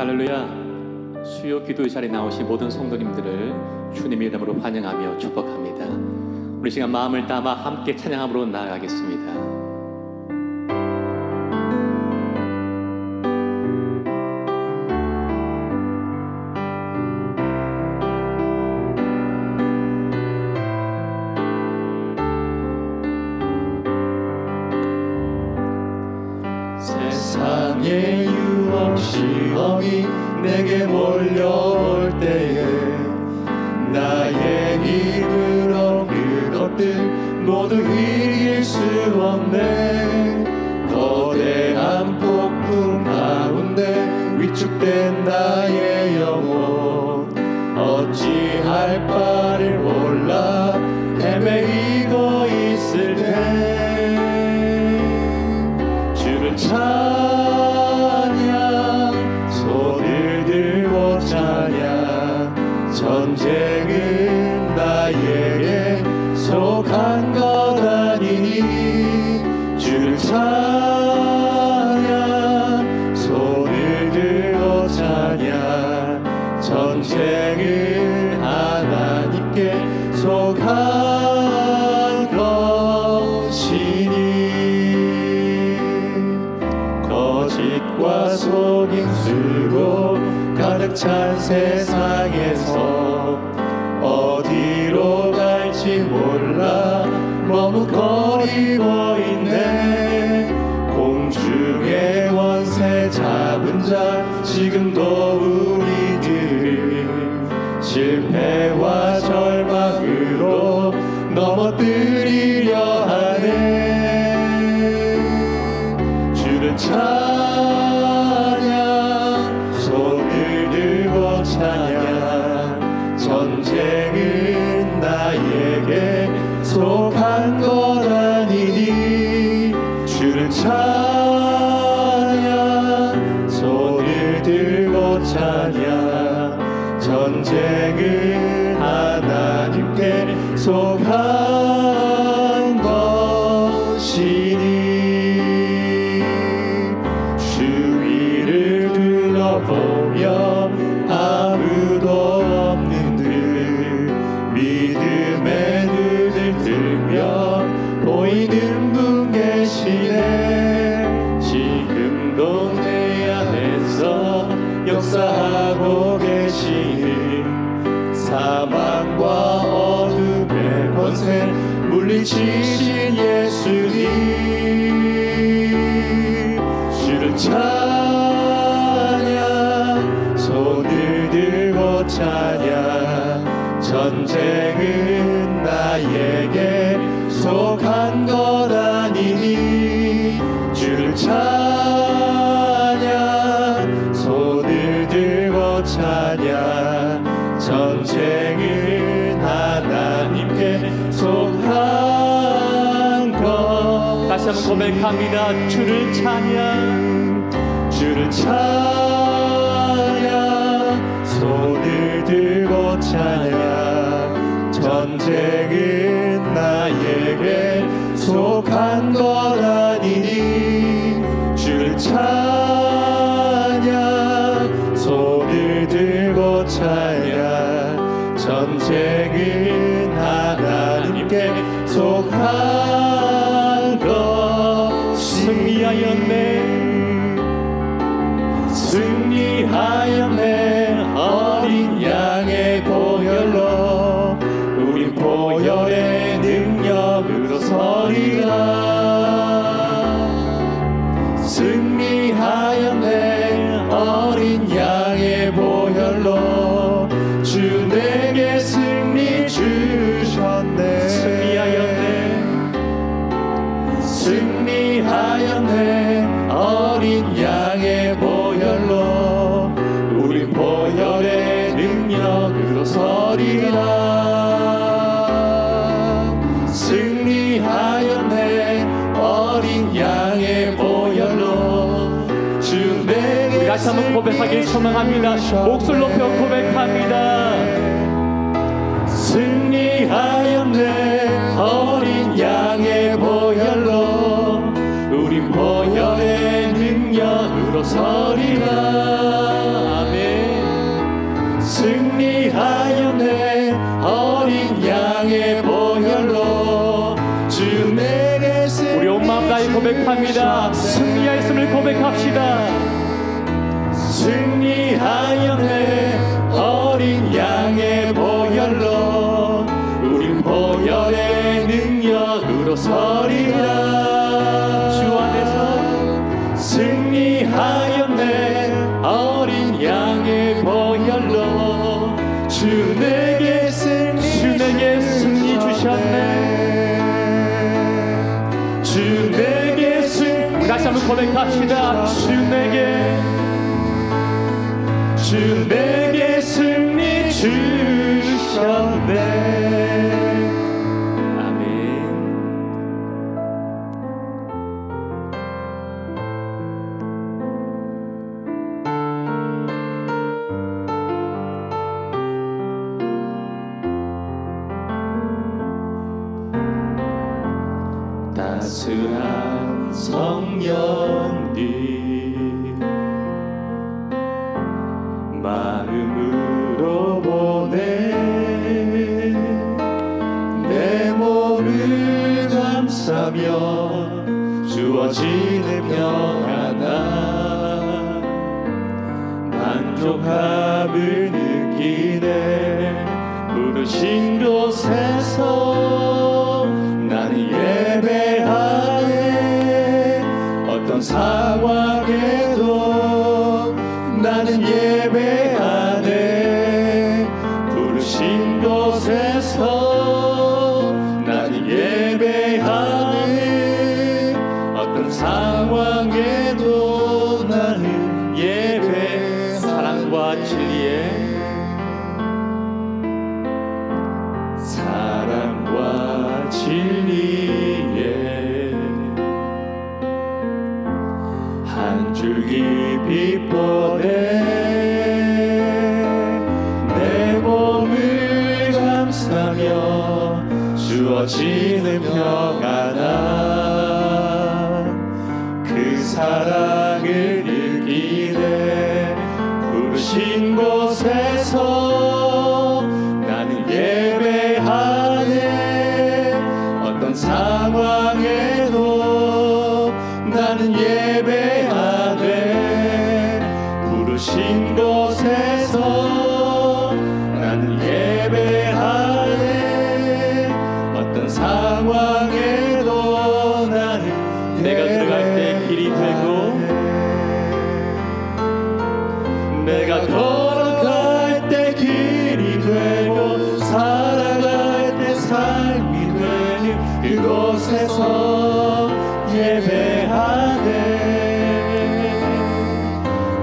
할렐루야. 수요 기도 자리에 나오신 모든 성도님들을 주님의 이름으로 환영하며 축복합니다. 우리 시간 마음을 담아 함께 찬양함으로 나아가겠습니다. 세상의 유혹 시험이 내게 몰려올 때에 나의 힘으로 그것들 모두 이길 수 없네. 거대한 폭풍 가운데 위축된 나의 영혼 어찌할 바를 몰라 헤매이고 있을 때 주를 찬양 손을 들고 찬양 전쟁은 나에게 속한 것 아니니 주를 찬양 손을 들고 찬양 전쟁은 하나님께 속한 것이니 거짓과 속임수로 가득 찬 세상에서 어디로 갈지 몰라 머뭇거리고 있네. 공중의 원세 잡은 자 지금도 우리들 실패와 절망으로 넘어뜨리려 하네. 주를 찬양 손을 들고 찬양 전쟁은 나에게 속한 것 아니니 주를 찬양 손을 들고 찬양 전쟁은 하나님께 속한 것이니 주위를 둘러보며 아무도 없는 듯 믿음의 눈을 들며 보이는 분 계시네. 지금도 내 안에서 역사하고 계시니 사망과 어둠의 권세 물리치신 예수님 주를 찬양 손을 들고 찬양 전쟁은 나에게 속한 것 아니니 주를 찬양 손을 들고 찬양 전쟁은 하나님께 속한 것. 다시 한번 고백합니다. 주를 찬양 주를 찬양 손을 들고 찬양 전쟁은 나에게 속한 것 아니니 주를 찬양 손을 들고 찬양 전쟁은 하나님께 속한 것. 승리하였네. 승리하였네. 어린 양의 보혈로 우린 보혈의 능력으로 서리라. 승리하였네. 어린 양의 보혈로 주 내게 승리 주셨네. 승리하였네. 어린 양의 보혈로 우린 보혈의 능력으로 서리라. 승리하였네. 어린 양의 보혈로 주 내게 다시 한번 고백하길 소망합니다. 목소리 높여 고백합니다. 승리하였네. 어린 양의 보혈로 우린 보혈의 능력으로 서리라. 승리하였네 어린 양의 보혈로 주 내게 승리 우리 온 마음 다해 고백합니다. 승리하였음을 고백합시다. 승리하였네 어린 양의 보혈로 우린 보혈의 능력으로 서리라 주 안에서 승리하였네 어린 양의 보혈로 주 내게 승리 주셨네. 주 내게 승리 다시 한번 고백합시다. 주 내게 승리 주셨네. 아멘. 따스한 성령님 마음으로 보내 내 몸을 감싸며 주어지는 평안함 만족함을 느끼네 부르신 곳에서 나는 예배하네 어떤 상황에도 나는 예배하네 부르신 곳에서 나는 예배하네 어떤 상황에도 나는 예배 사랑과 진리의 사랑과 진리에 한 줄기 빛보내 내 몸을 감싸며 주어지는 평안함 그 사랑을 느끼네 부르신 곳에서 나는 예배하네 어떤 상황에도 나는 예배하네 부르신 곳에서 나는 예배하네 어떤 상황에도 나는 내가 들어갈 때 길이 되고 내가 걸어갈 때 길이 되고 살아갈 때 삶이 되는 그곳에서 예배하네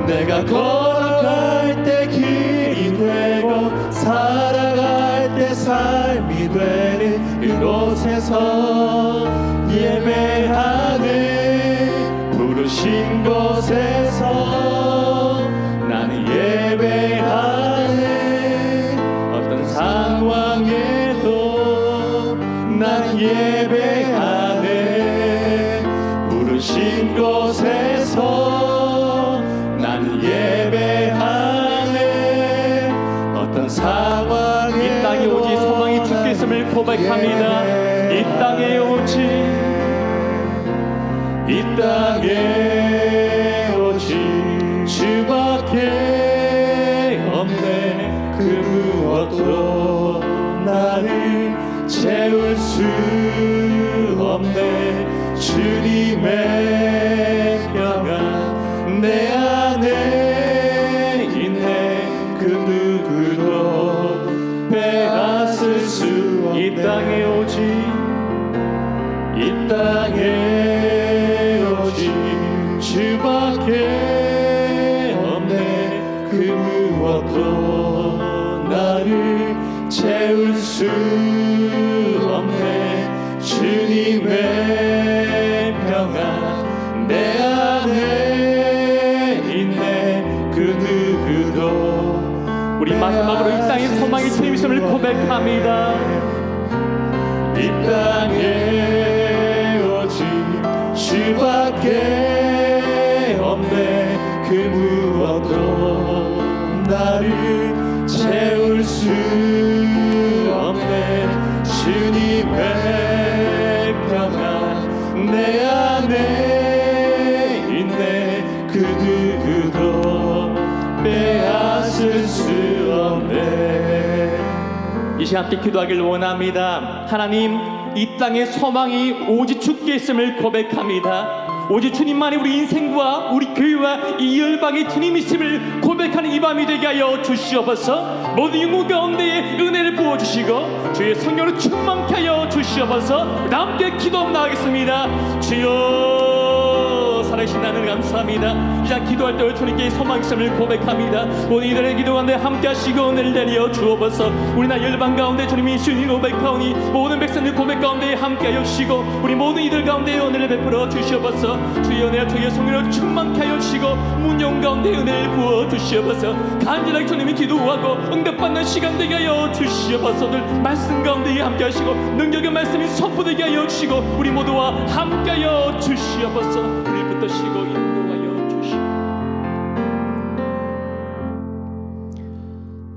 내가 걸어갈 때 길이 되고 살아갈 때 삶이 되는 그곳에서 예배하네 부르신 곳에서 나는 예배하네 어떤 상황에도 나는 예배하네 부르신 곳에서 나는 예배하네 어떤 상황에도 이 땅에 오직 소망이 주께 있음을 고백합니다. 이 땅에 오직 이 땅에 오직 주밖에 없네 그 무엇도 나를 채울 수 없네 주님의 평안 내 안에 있네 그 누구도 빼앗을 수 없네 이 땅에 오직 이 땅에 오직 주밖에 없네 그 무엇도 나를 채울 수 없네 주님의 평안 내 안에 있네 그 누구도 우리 마지막으로 이 땅에 소망이 주님 있음을 고백합니다. 이 땅에 오직 주밖에 없네 그 무엇도 나를 안에 있네. 그 누구도 빼앗을 수 없네. 이 시간 함께 기도하길 원합니다. 하나님, 이 땅의 소망이 오직 주께 있음을 고백합니다. 오직 주님만이 우리 인생과 우리 교회와 이 열방의 주님이심을 고백하는 이 밤이 되게 하여 주시옵소서. 모든 영혼 가운데에 은혜를 부어주시고 주의 성령으로 충만케 하여 주시옵소서. 함께 기도 나가겠습니다. 주여, 살아계신 하나님 감사합니다. 이제 기도할 때 주님께 소망심을 고백합니다. 모든 이들의 기도 가운데 함께 하시고 은혜를 내려 주옵소서. 우리나라 열방 가운데 주님이 주님 고백하오니 모든 백성들 고백 가운데 함께 하여 주시고 우리 모든 이들 가운데 은혜를 베풀어 주시옵소서. 주의 은혜와 주의 성령을 충만케 하여 주시고 문영 가운데 은혜를 부어 주시옵소서. 간절하게 주님이 기도하고 응답받는 시간 되게 하여 주시옵소서. 늘 말씀 가운데 함께 하시고 능력의 말씀이 선포되게 하여 주시고 우리 모두와 함께 하여 주시옵소서. 우리 붙드시고 인도하여 주시옵소서.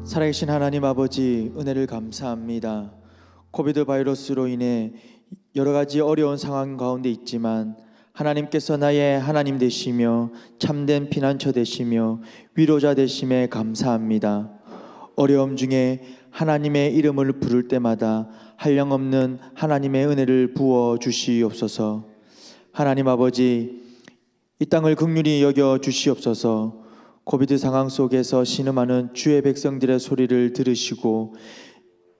살아계신 하나님 아버지, 은혜를 감사합니다. 코비드 바이러스로 인해 여러 가지 어려운 상황 가운데 있지만 하나님께서 나의 하나님 되시며 참된 피난처 되시며 위로자 되심에 감사합니다. 어려움 중에 하나님의 이름을 부를 때마다 한량없는 하나님의 은혜를 부어 주시옵소서. 하나님 아버지, 이 땅을 긍휼히 여겨 주시옵소서. 코비드 상황 속에서 신음하는 주의 백성들의 소리를 들으시고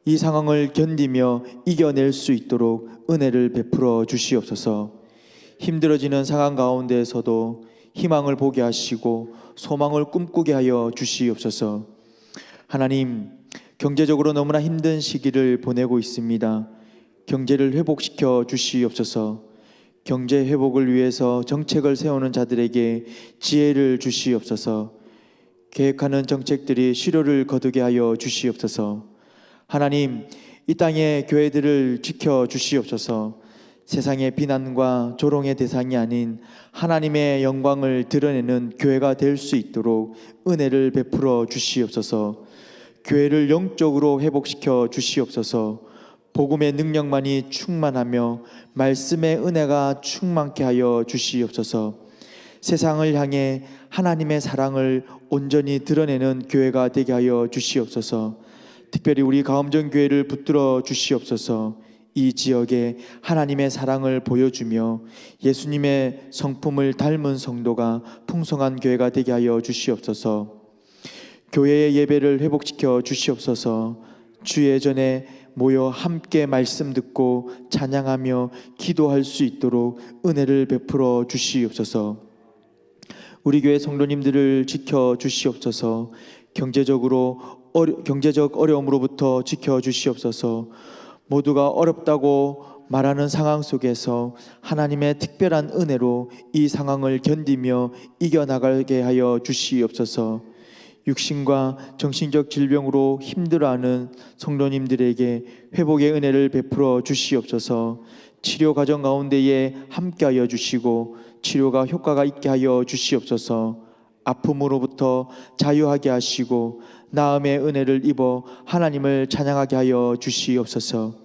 이 상황을 견디며 이겨낼 수 있도록 은혜를 베풀어 주시옵소서. 힘들어지는 상황 가운데에서도 희망을 보게 하시고 소망을 꿈꾸게 하여 주시옵소서. 하나님, 경제적으로 너무나 힘든 시기를 보내고 있습니다. 경제를 회복시켜 주시옵소서. 경제 회복을 위해서 정책을 세우는 자들에게 지혜를 주시옵소서. 계획하는 정책들이 실효를 거두게 하여 주시옵소서. 하나님, 이 땅의 교회들을 지켜 주시옵소서. 세상의 비난과 조롱의 대상이 아닌 하나님의 영광을 드러내는 교회가 될 수 있도록 은혜를 베풀어 주시옵소서. 교회를 영적으로 회복시켜 주시옵소서. 복음의 능력만이 충만하며 말씀의 은혜가 충만케 하여 주시옵소서. 세상을 향해 하나님의 사랑을 온전히 드러내는 교회가 되게 하여 주시옵소서. 특별히 우리 가음정교회를 붙들어 주시옵소서. 이 지역에 하나님의 사랑을 보여주며 예수님의 성품을 닮은 성도가 풍성한 교회가 되게 하여 주시옵소서. 교회의 예배를 회복시켜 주시옵소서. 주의 전에 모여 함께 말씀 듣고 찬양하며 기도할 수 있도록 은혜를 베풀어 주시옵소서. 우리 교회 성도님들을 지켜 주시옵소서. 경제적 어려움으로부터 지켜 주시옵소서. 모두가 어렵다고 말하는 상황 속에서 하나님의 특별한 은혜로 이 상황을 견디며 이겨나가게 하여 주시옵소서. 육신과 정신적 질병으로 힘들어하는 성도님들에게 회복의 은혜를 베풀어 주시옵소서. 치료 과정 가운데에 함께하여 주시고 치료가 효과가 있게 하여 주시옵소서. 아픔으로부터 자유하게 하시고 나음의 은혜를 입어 하나님을 찬양하게 하여 주시옵소서.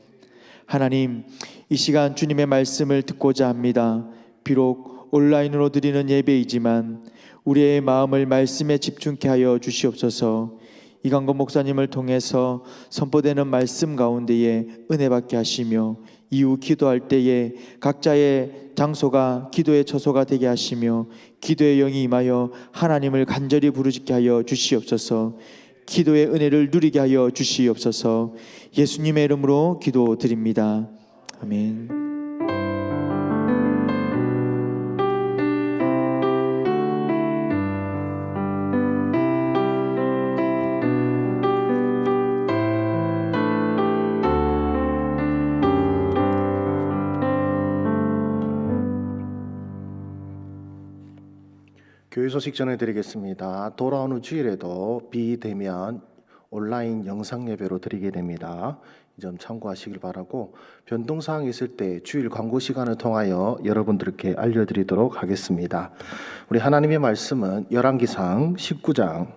하나님, 이 시간 주님의 말씀을 듣고자 합니다. 비록 온라인으로 드리는 예배이지만 우리의 마음을 말씀에 집중케 하여 주시옵소서. 이강건 목사님을 통해서 선포되는 말씀 가운데에 은혜 받게 하시며 이후 기도할 때에 각자의 장소가 기도의 처소가 되게 하시며 기도의 영이 임하여 하나님을 간절히 부르짖게 하여 주시옵소서. 기도의 은혜를 누리게 하여 주시옵소서. 예수님의 이름으로 기도드립니다. 아멘. 교회 소식 전해드리겠습니다. 돌아오는 주일에도 비대면 온라인 영상 예배로 드리게 됩니다. 이 점 참고하시길 바라고, 변동사항이 있을 때 주일 광고 시간을 통하여 여러분들께 알려드리도록 하겠습니다. 우리 하나님의 말씀은 열왕기상 19장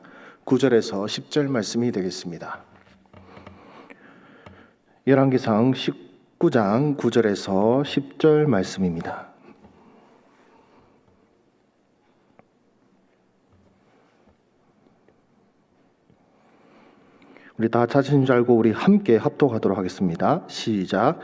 9절에서 10절 말씀이 되겠습니다. 열왕기상 19장 9절에서 10절 말씀입니다. 우리 다 찾으신 줄 알고 우리 함께 합독하도록 하겠습니다. 시작.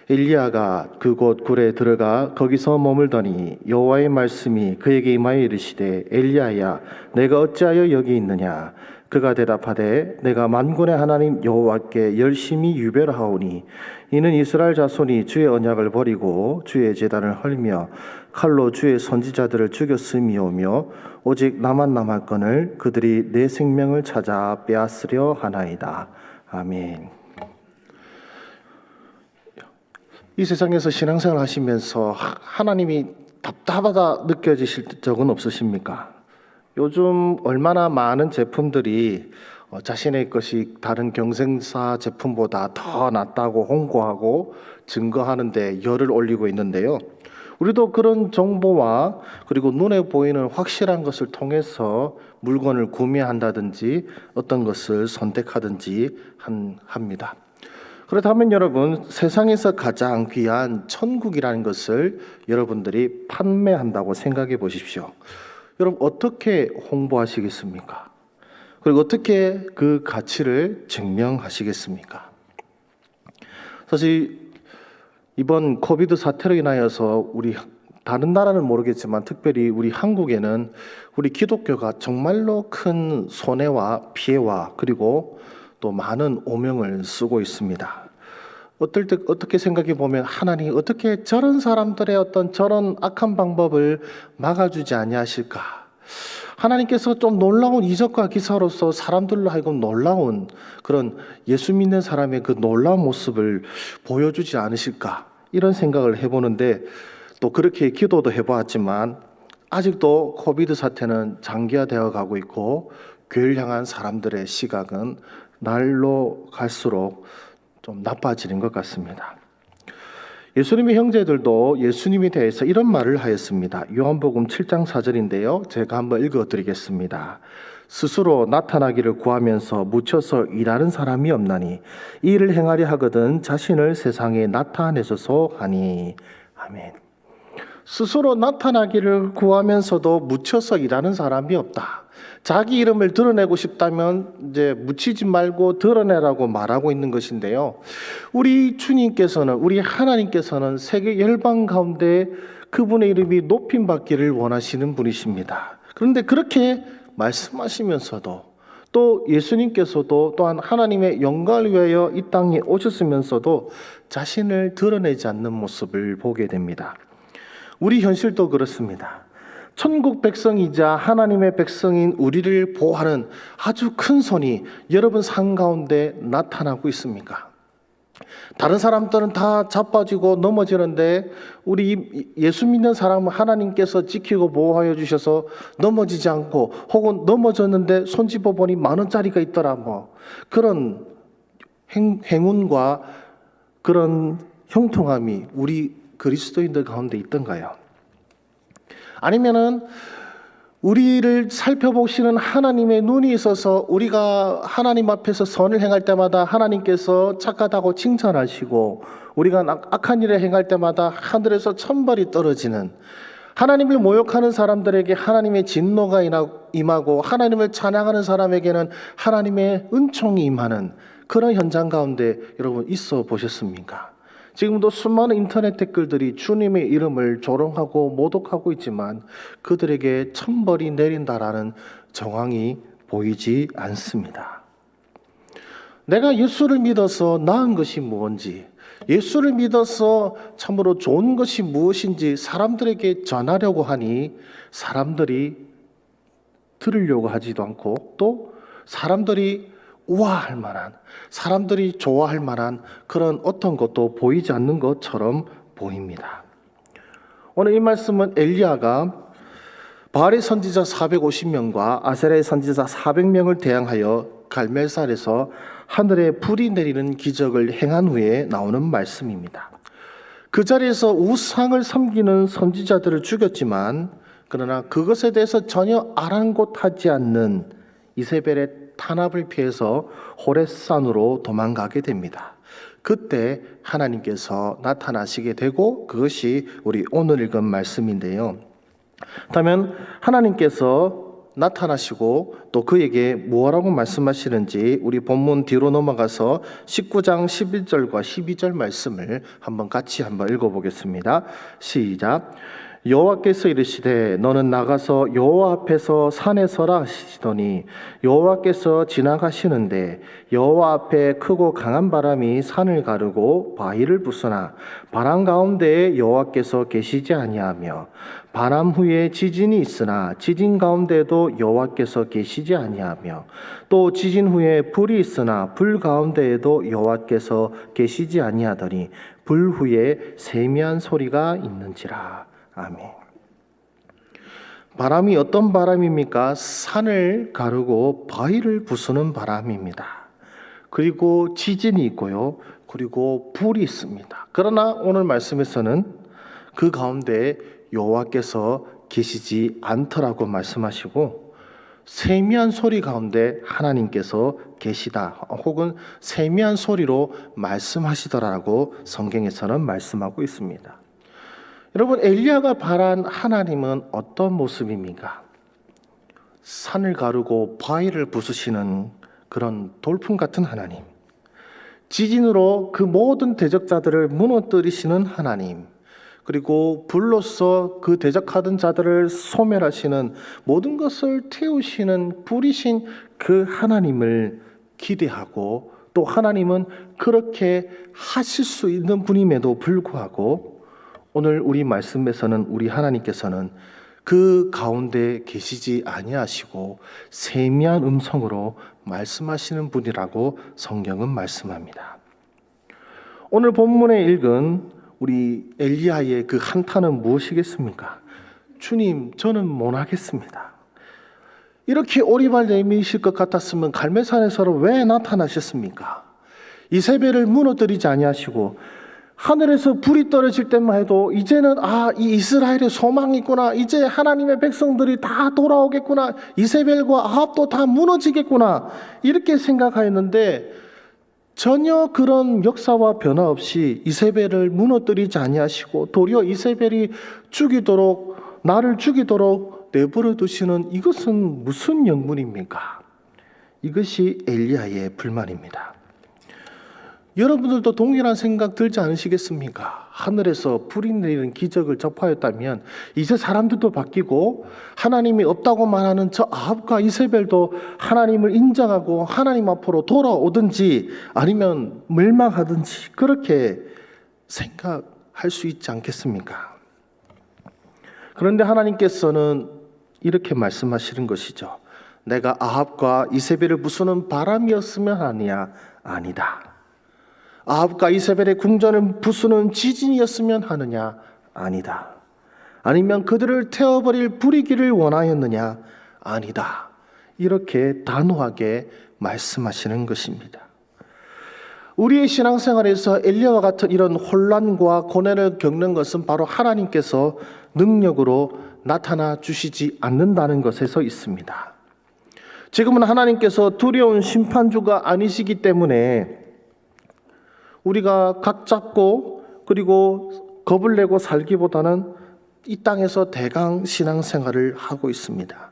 엘리야가 그곳 굴에 들어가 거기서 머물더니 여호와의 말씀이 그에게 임하여 이르시되 엘리야야 내가 어찌하여 여기 있느냐. 그가 대답하되 내가 만군의 하나님 여호와께 열심히 유별하오니 이는 이스라엘 자손이 주의 언약을 버리고 주의 제단을 헐며 칼로 주의 선지자들을 죽였음이오며 오직 나만 남았거늘 그들이 내 생명을 찾아 빼앗으려 하나이다. 아멘. 이 세상에서 신앙생활 하시면서 하나님이 답답하다 느껴지실 적은 없으십니까? 요즘 얼마나 많은 제품들이 자신의 것이 다른 경쟁사 제품보다 더 낫다고 홍보하고 증거하는데 열을 올리고 있는데요. 우리도 그런 정보와 그리고 눈에 보이는 확실한 것을 통해서 물건을 구매한다든지 어떤 것을 선택하든지 합니다. 그렇다면 여러분, 세상에서 가장 귀한 천국이라는 것을 여러분들이 판매한다고 생각해 보십시오. 여러분, 어떻게 홍보하시겠습니까? 그리고 어떻게 그 가치를 증명하시겠습니까? 사실 이번 코비드 사태로 인하여서 우리 다른 나라는 모르겠지만 특별히 우리 한국에는 우리 기독교가 정말로 큰 손해와 피해와 그리고 또 많은 오명을 쓰고 있습니다. 어떨 때 어떻게 생각해 보면 하나님 어떻게 저런 사람들의 어떤 저런 악한 방법을 막아주지 아니하실까? 하나님께서 좀 놀라운 이적과 기사로서 사람들로 하여금 놀라운 그런 예수 믿는 사람의 그 놀라운 모습을 보여주지 않으실까? 이런 생각을 해보는데 또 그렇게 기도도 해보았지만 아직도 코비드 사태는 장기화되어 가고 있고 교회를 향한 사람들의 시각은 날로 갈수록 좀 나빠지는 것 같습니다. 예수님의 형제들도 예수님에 대해서 이런 말을 하였습니다. 요한복음 7장 4절인데요. 제가 한번 읽어드리겠습니다. 스스로 나타나기를 구하면서 묻혀서 일하는 사람이 없나니 이 일을 행하려 하거든 자신을 세상에 나타내소서 하니. 아멘. 스스로 나타나기를 구하면서도 묻혀서 일하는 사람이 없다. 자기 이름을 드러내고 싶다면 이제 묻히지 말고 드러내라고 말하고 있는 것인데요. 우리 주님께서는, 우리 하나님께서는 세계 열방 가운데 그분의 이름이 높임받기를 원하시는 분이십니다. 그런데 그렇게 말씀하시면서도 또 예수님께서도 또한 하나님의 영광을 위하여 이 땅에 오셨으면서도 자신을 드러내지 않는 모습을 보게 됩니다. 우리 현실도 그렇습니다. 천국 백성이자 하나님의 백성인 우리를 보호하는 아주 큰 손이 여러분 삶 가운데 나타나고 있습니까? 다른 사람들은 다 자빠지고 넘어지는데 우리 예수 믿는 사람은 하나님께서 지키고 보호하여 주셔서 넘어지지 않고 혹은 넘어졌는데 손집어 보니 10,000원짜리가 있더라 뭐 그런 행운과 그런 형통함이 우리 그리스도인들 가운데 있던가요? 아니면은 우리를 살펴보시는 하나님의 눈이 있어서 우리가 하나님 앞에서 선을 행할 때마다 하나님께서 착하다고 칭찬하시고 우리가 악한 일을 행할 때마다 하늘에서 천벌이 떨어지는, 하나님을 모욕하는 사람들에게 하나님의 진노가 임하고 하나님을 찬양하는 사람에게는 하나님의 은총이 임하는 그런 현장 가운데 여러분 있어 보셨습니까? 지금도 수많은 인터넷 댓글들이 주님의 이름을 조롱하고 모독하고 있지만 그들에게 천벌이 내린다라는 정황이 보이지 않습니다. 내가 예수를 믿어서 나은 것이 무엇인지, 예수를 믿어서 참으로 좋은 것이 무엇인지 사람들에게 전하려고 하니 사람들이 들으려고 하지도 않고 또 사람들이 우아할 만한, 사람들이 좋아할 만한 그런 어떤 것도 보이지 않는 것처럼 보입니다. 오늘 이 말씀은 엘리야가 바알의 선지자 450명과 아세라의 선지자 400명을 대항하여 갈멜살에서 하늘에 불이 내리는 기적을 행한 후에 나오는 말씀입니다. 그 자리에서 우상을 섬기는 선지자들을 죽였지만 그러나 그것에 대해서 전혀 아랑곳하지 않는 이세벨의 탄압을 피해서 호레산으로 도망가게 됩니다. 그때 하나님께서 나타나시게 되고 그것이 우리 오늘 읽은 말씀인데요. 그렇다면 하나님께서 나타나시고 또 그에게 뭐라고 말씀하시는지 우리 본문 뒤로 넘어가서 19장 11절과 12절 말씀을 같이 읽어보겠습니다. 시작. 여호와께서 이르시되 너는 나가서 여호와 앞에서 산에 서라 하시더니 여호와께서 지나가시는데 여호와 앞에 크고 강한 바람이 산을 가르고 바위를 부수나 바람 가운데에 여호와께서 계시지 아니하며 바람 후에 지진이 있으나 지진 가운데에도 여호와께서 계시지 아니하며 또 지진 후에 불이 있으나 불 가운데에도 여호와께서 계시지 아니하더니 불 후에 세미한 소리가 있는지라. 아멘. 바람이 어떤 바람입니까? 산을 가르고 바위를 부수는 바람입니다. 그리고 지진이 있고요. 그리고 불이 있습니다. 그러나 오늘 말씀에서는 그 가운데 여호와께서 계시지 않더라고 말씀하시고 세미한 소리 가운데 하나님께서 계시다 혹은 세미한 소리로 말씀하시더라고 성경에서는 말씀하고 있습니다. 여러분, 엘리야가 바란 하나님은 어떤 모습입니까? 산을 가르고 바위를 부수시는 그런 돌풍 같은 하나님, 지진으로 그 모든 대적자들을 무너뜨리시는 하나님, 그리고 불로서 그 대적하던 자들을 소멸하시는 모든 것을 태우시는 불이신 그 하나님을 기대하고 또 하나님은 그렇게 하실 수 있는 분임에도 불구하고 오늘 우리 말씀에서는 우리 하나님께서는 그 가운데 계시지 아니하시고 세미한 음성으로 말씀하시는 분이라고 성경은 말씀합니다. 오늘 본문에 읽은 우리 엘리야의 그 한탄은 무엇이겠습니까? 주님, 저는 못하겠습니다. 이렇게 오리발 내미실 것 같았으면 갈멜산에서 왜 나타나셨습니까? 이세벨을 무너뜨리지 아니하시고 하늘에서 불이 떨어질 때만 해도 이제는 이 이스라엘의 소망이 있구나, 이제 하나님의 백성들이 다 돌아오겠구나, 이세벨과 아합도 다 무너지겠구나 이렇게 생각하였는데 전혀 그런 역사와 변화 없이 이세벨을 무너뜨리지 아니하시고 도리어 이세벨이 나를 죽이도록 내버려 두시는 이것은 무슨 영문입니까? 이것이 엘리야의 불만입니다. 여러분들도 동일한 생각 들지 않으시겠습니까? 하늘에서 불이 내리는 기적을 접하였다면 이제 사람들도 바뀌고 하나님이 없다고 말하는 저 아합과 이세벨도 하나님을 인정하고 하나님 앞으로 돌아오든지 아니면 멸망하든지 그렇게 생각할 수 있지 않겠습니까? 그런데 하나님께서는 이렇게 말씀하시는 것이죠. 내가 아합과 이세벨을 부수는 바람이었으면 하느냐? 아니다. 아합과 이세벨의 궁전을 부수는 지진이었으면 하느냐? 아니다. 아니면 그들을 태워버릴 불이기를 원하였느냐? 아니다. 이렇게 단호하게 말씀하시는 것입니다. 우리의 신앙생활에서 엘리야와 같은 이런 혼란과 고난을 겪는 것은 바로 하나님께서 능력으로 나타나 주시지 않는다는 것에서 있습니다. 지금은 하나님께서 두려운 심판주가 아니시기 때문에 우리가 각 잡고 그리고 겁을 내고 살기보다는 이 땅에서 대강 신앙생활을 하고 있습니다.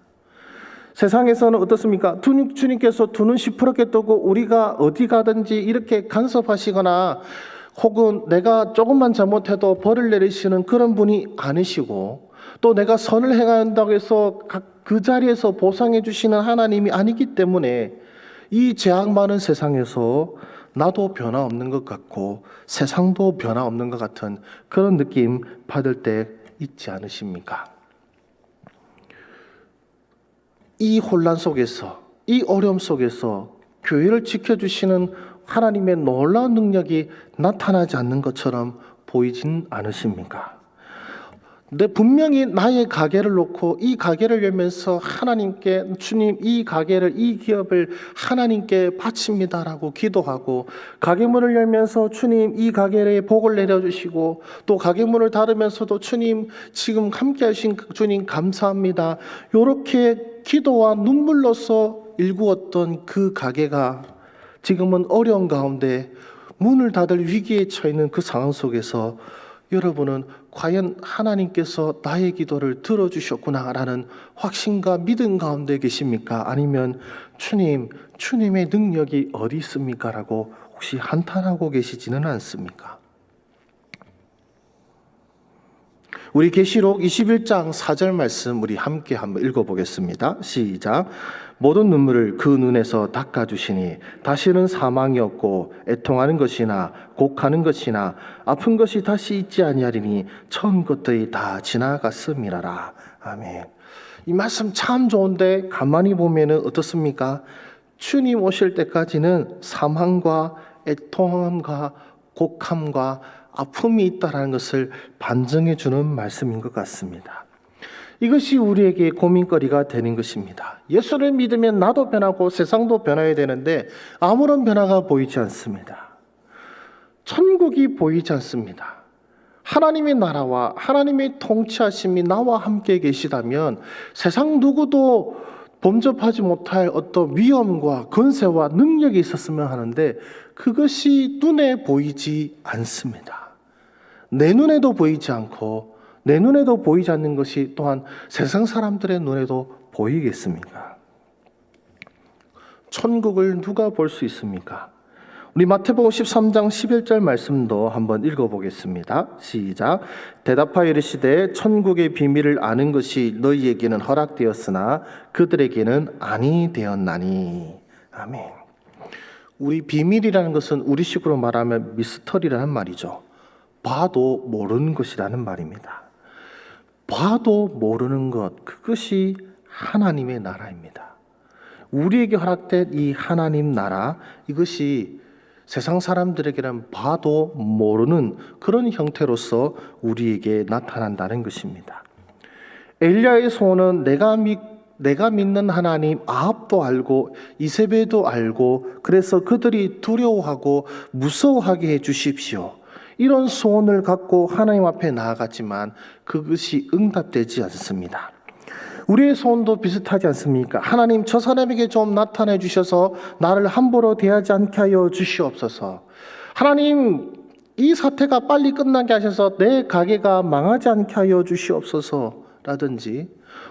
세상에서는 어떻습니까? 주님께서 두 눈 시퍼렇게 뜨고 우리가 어디 가든지 이렇게 간섭하시거나 혹은 내가 조금만 잘못해도 벌을 내리시는 그런 분이 아니시고 또 내가 선을 행한다고 해서 그 자리에서 보상해 주시는 하나님이 아니기 때문에 이 죄악 많은 세상에서 나도 변화 없는 것 같고 세상도 변화 없는 것 같은 그런 느낌 받을 때 있지 않으십니까? 이 혼란 속에서, 이 어려움 속에서 교회를 지켜주시는 하나님의 놀라운 능력이 나타나지 않는 것처럼 보이진 않으십니까? 근데 분명히 나의 가게를 놓고 이 가게를 열면서 하나님께 주님 이 가게를 이 기업을 하나님께 바칩니다라고 기도하고 가게 문을 열면서 주님 이 가게에 복을 내려주시고 또 가게 문을 닫으면서도 주님 지금 함께 하신 주님 감사합니다. 이렇게 기도와 눈물로서 일구었던 그 가게가 지금은 어려운 가운데 문을 닫을 위기에 처해 있는 그 상황 속에서 여러분은 과연 하나님께서 나의 기도를 들어주셨구나라는 확신과 믿음 가운데 계십니까? 아니면 주님의 능력이 어디 있습니까? 라고 혹시 한탄하고 계시지는 않습니까? 우리 계시록 21장 4절 말씀 우리 함께 한번 읽어보겠습니다. 시작. 모든 눈물을 그 눈에서 닦아주시니 다시는 사망이 없고 애통하는 것이나 곡하는 것이나 아픈 것이 다시 있지 아니하리니 처음 것들이 다 지나갔음이라라. 아멘. 이 말씀 참 좋은데 가만히 보면은 어떻습니까? 주님 오실 때까지는 사망과 애통함과 곡함과 아픔이 있다라는 것을 반증해 주는 말씀인 것 같습니다. 이것이 우리에게 고민거리가 되는 것입니다. 예수를 믿으면 나도 변하고 세상도 변해야 되는데 아무런 변화가 보이지 않습니다. 천국이 보이지 않습니다. 하나님의 나라와 하나님의 통치하심이 나와 함께 계시다면 세상 누구도 범접하지 못할 어떤 위엄과 권세와 능력이 있었으면 하는데 그것이 눈에 보이지 않습니다. 내 눈에도 보이지 않고 내 눈에도 보이지 않는 것이 또한 세상 사람들의 눈에도 보이겠습니까? 천국을 누가 볼 수 있습니까? 우리 마태복음 13장 11절 말씀도 한번 읽어보겠습니다. 시작. 대답하여 이르시되 천국의 비밀을 아는 것이 너희에게는 허락되었으나 그들에게는 아니 되었나니. 아멘. 우리 비밀이라는 것은 우리식으로 말하면 미스터리라는 말이죠. 봐도 모르는 것이라는 말입니다. 봐도 모르는 것, 그것이 하나님의 나라입니다. 우리에게 허락된 이 하나님 나라, 이것이 세상 사람들에게는 봐도 모르는 그런 형태로서 우리에게 나타난다는 것입니다. 엘리야의 소원은 내가 믿는 하나님 아합도 알고 이세벨도 알고 그래서 그들이 두려워하고 무서워하게 해 주십시오. 이런 소원을 갖고 하나님 앞에 나아갔지만 그것이 응답되지 않습니다. 우리의 소원도 비슷하지 않습니까? 하나님 저 사람에게 좀 나타내 주셔서 나를 함부로 대하지 않게 하여 주시옵소서. 하나님 이 사태가 빨리 끝나게 하셔서 내 가게가 망하지 않게 하여 주시옵소서 라든지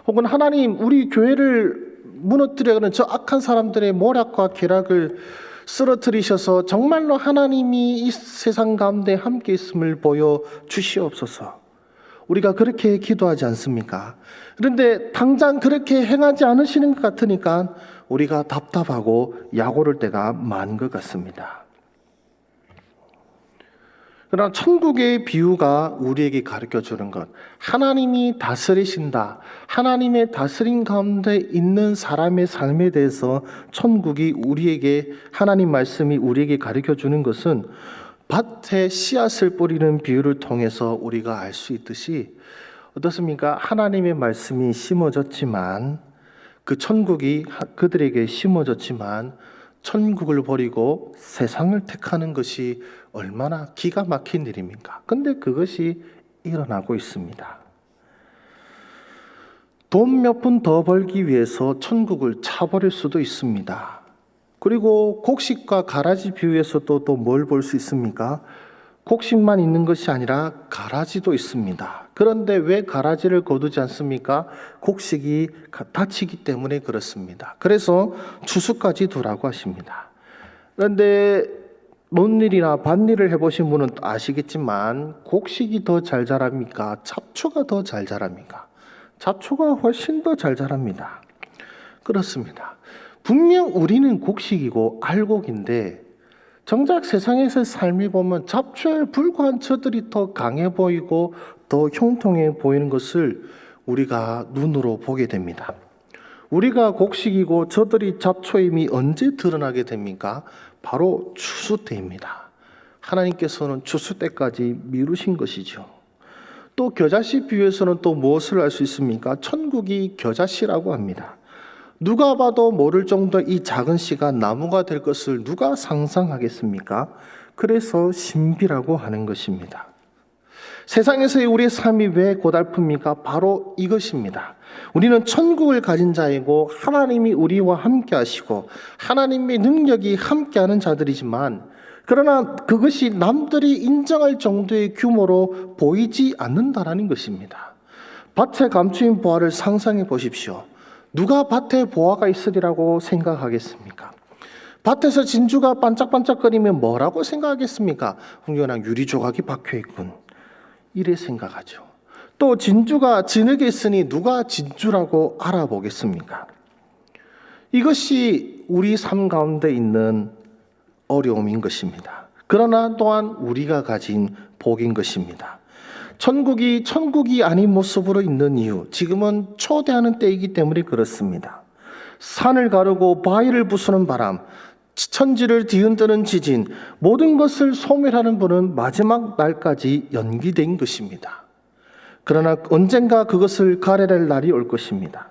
혹은 하나님 우리 교회를 무너뜨려가는 저 악한 사람들의 모략과 계략을 쓰러뜨리셔서 정말로 하나님이 이 세상 가운데 함께 있음을 보여 주시옵소서. 우리가 그렇게 기도하지 않습니까? 그런데 당장 그렇게 행하지 않으시는 것 같으니까 우리가 답답하고 약오를 때가 많은 것 같습니다. 그러나 천국의 비유가 우리에게 가르쳐주는 것, 하나님이 다스리신다. 하나님의 다스림 가운데 있는 사람의 삶에 대해서 천국이 우리에게, 하나님 말씀이 우리에게 가르쳐주는 것은 밭에 씨앗을 뿌리는 비유를 통해서 우리가 알 수 있듯이 어떻습니까? 하나님의 말씀이 심어졌지만 그 천국이 그들에게 심어졌지만 천국을 버리고 세상을 택하는 것이 얼마나 기가 막힌 일입니까? 근데 그것이 일어나고 있습니다. 돈 몇 푼 더 벌기 위해서 천국을 차버릴 수도 있습니다. 그리고 곡식과 가라지 비유에서도 또 뭘 볼 수 있습니까? 곡식만 있는 것이 아니라 가라지도 있습니다. 그런데 왜 가라지를 거두지 않습니까? 곡식이 다치기 때문에 그렇습니다. 그래서 추수까지 두라고 하십니다. 그런데 논일이나 밭일을 해보신 분은 아시겠지만 곡식이 더 잘 자랍니까? 잡초가 더 잘 자랍니까? 잡초가 훨씬 더 잘 자랍니다. 그렇습니다. 분명 우리는 곡식이고 알곡인데 정작 세상에서 삶이 보면 잡초에 불과한 저들이 더 강해 보이고 더 형통해 보이는 것을 우리가 눈으로 보게 됩니다. 우리가 곡식이고 저들이 잡초임이 언제 드러나게 됩니까? 바로 추수 때입니다. 하나님께서는 추수 때까지 미루신 것이죠. 또 겨자씨 비유에서는 또 무엇을 알 수 있습니까? 천국이 겨자씨라고 합니다. 누가 봐도 모를 정도 이 작은 씨가 나무가 될 것을 누가 상상하겠습니까? 그래서 신비라고 하는 것입니다. 세상에서의 우리의 삶이 왜 고달픕니까? 바로 이것입니다. 우리는 천국을 가진 자이고 하나님이 우리와 함께 하시고 하나님의 능력이 함께하는 자들이지만 그러나 그것이 남들이 인정할 정도의 규모로 보이지 않는다라는 것입니다. 밭에 감추인 보화를 상상해 보십시오. 누가 밭에 보화가 있으리라고 생각하겠습니까? 밭에서 진주가 반짝반짝거리면 뭐라고 생각하겠습니까? 훈훈한 유리 조각이 박혀있군. 이래 생각하죠. 또 진주가 진흙에 있으니 누가 진주라고 알아보겠습니까? 이것이 우리 삶 가운데 있는 어려움인 것입니다. 그러나 또한 우리가 가진 복인 것입니다. 천국이 아닌 모습으로 있는 이유, 지금은 초대하는 때이기 때문에 그렇습니다. 산을 가르고 바위를 부수는 바람, 천지를 뒤흔드는 지진, 모든 것을 소멸하는 분은 마지막 날까지 연기된 것입니다. 그러나 언젠가 그것을 가려낼 날이 올 것입니다.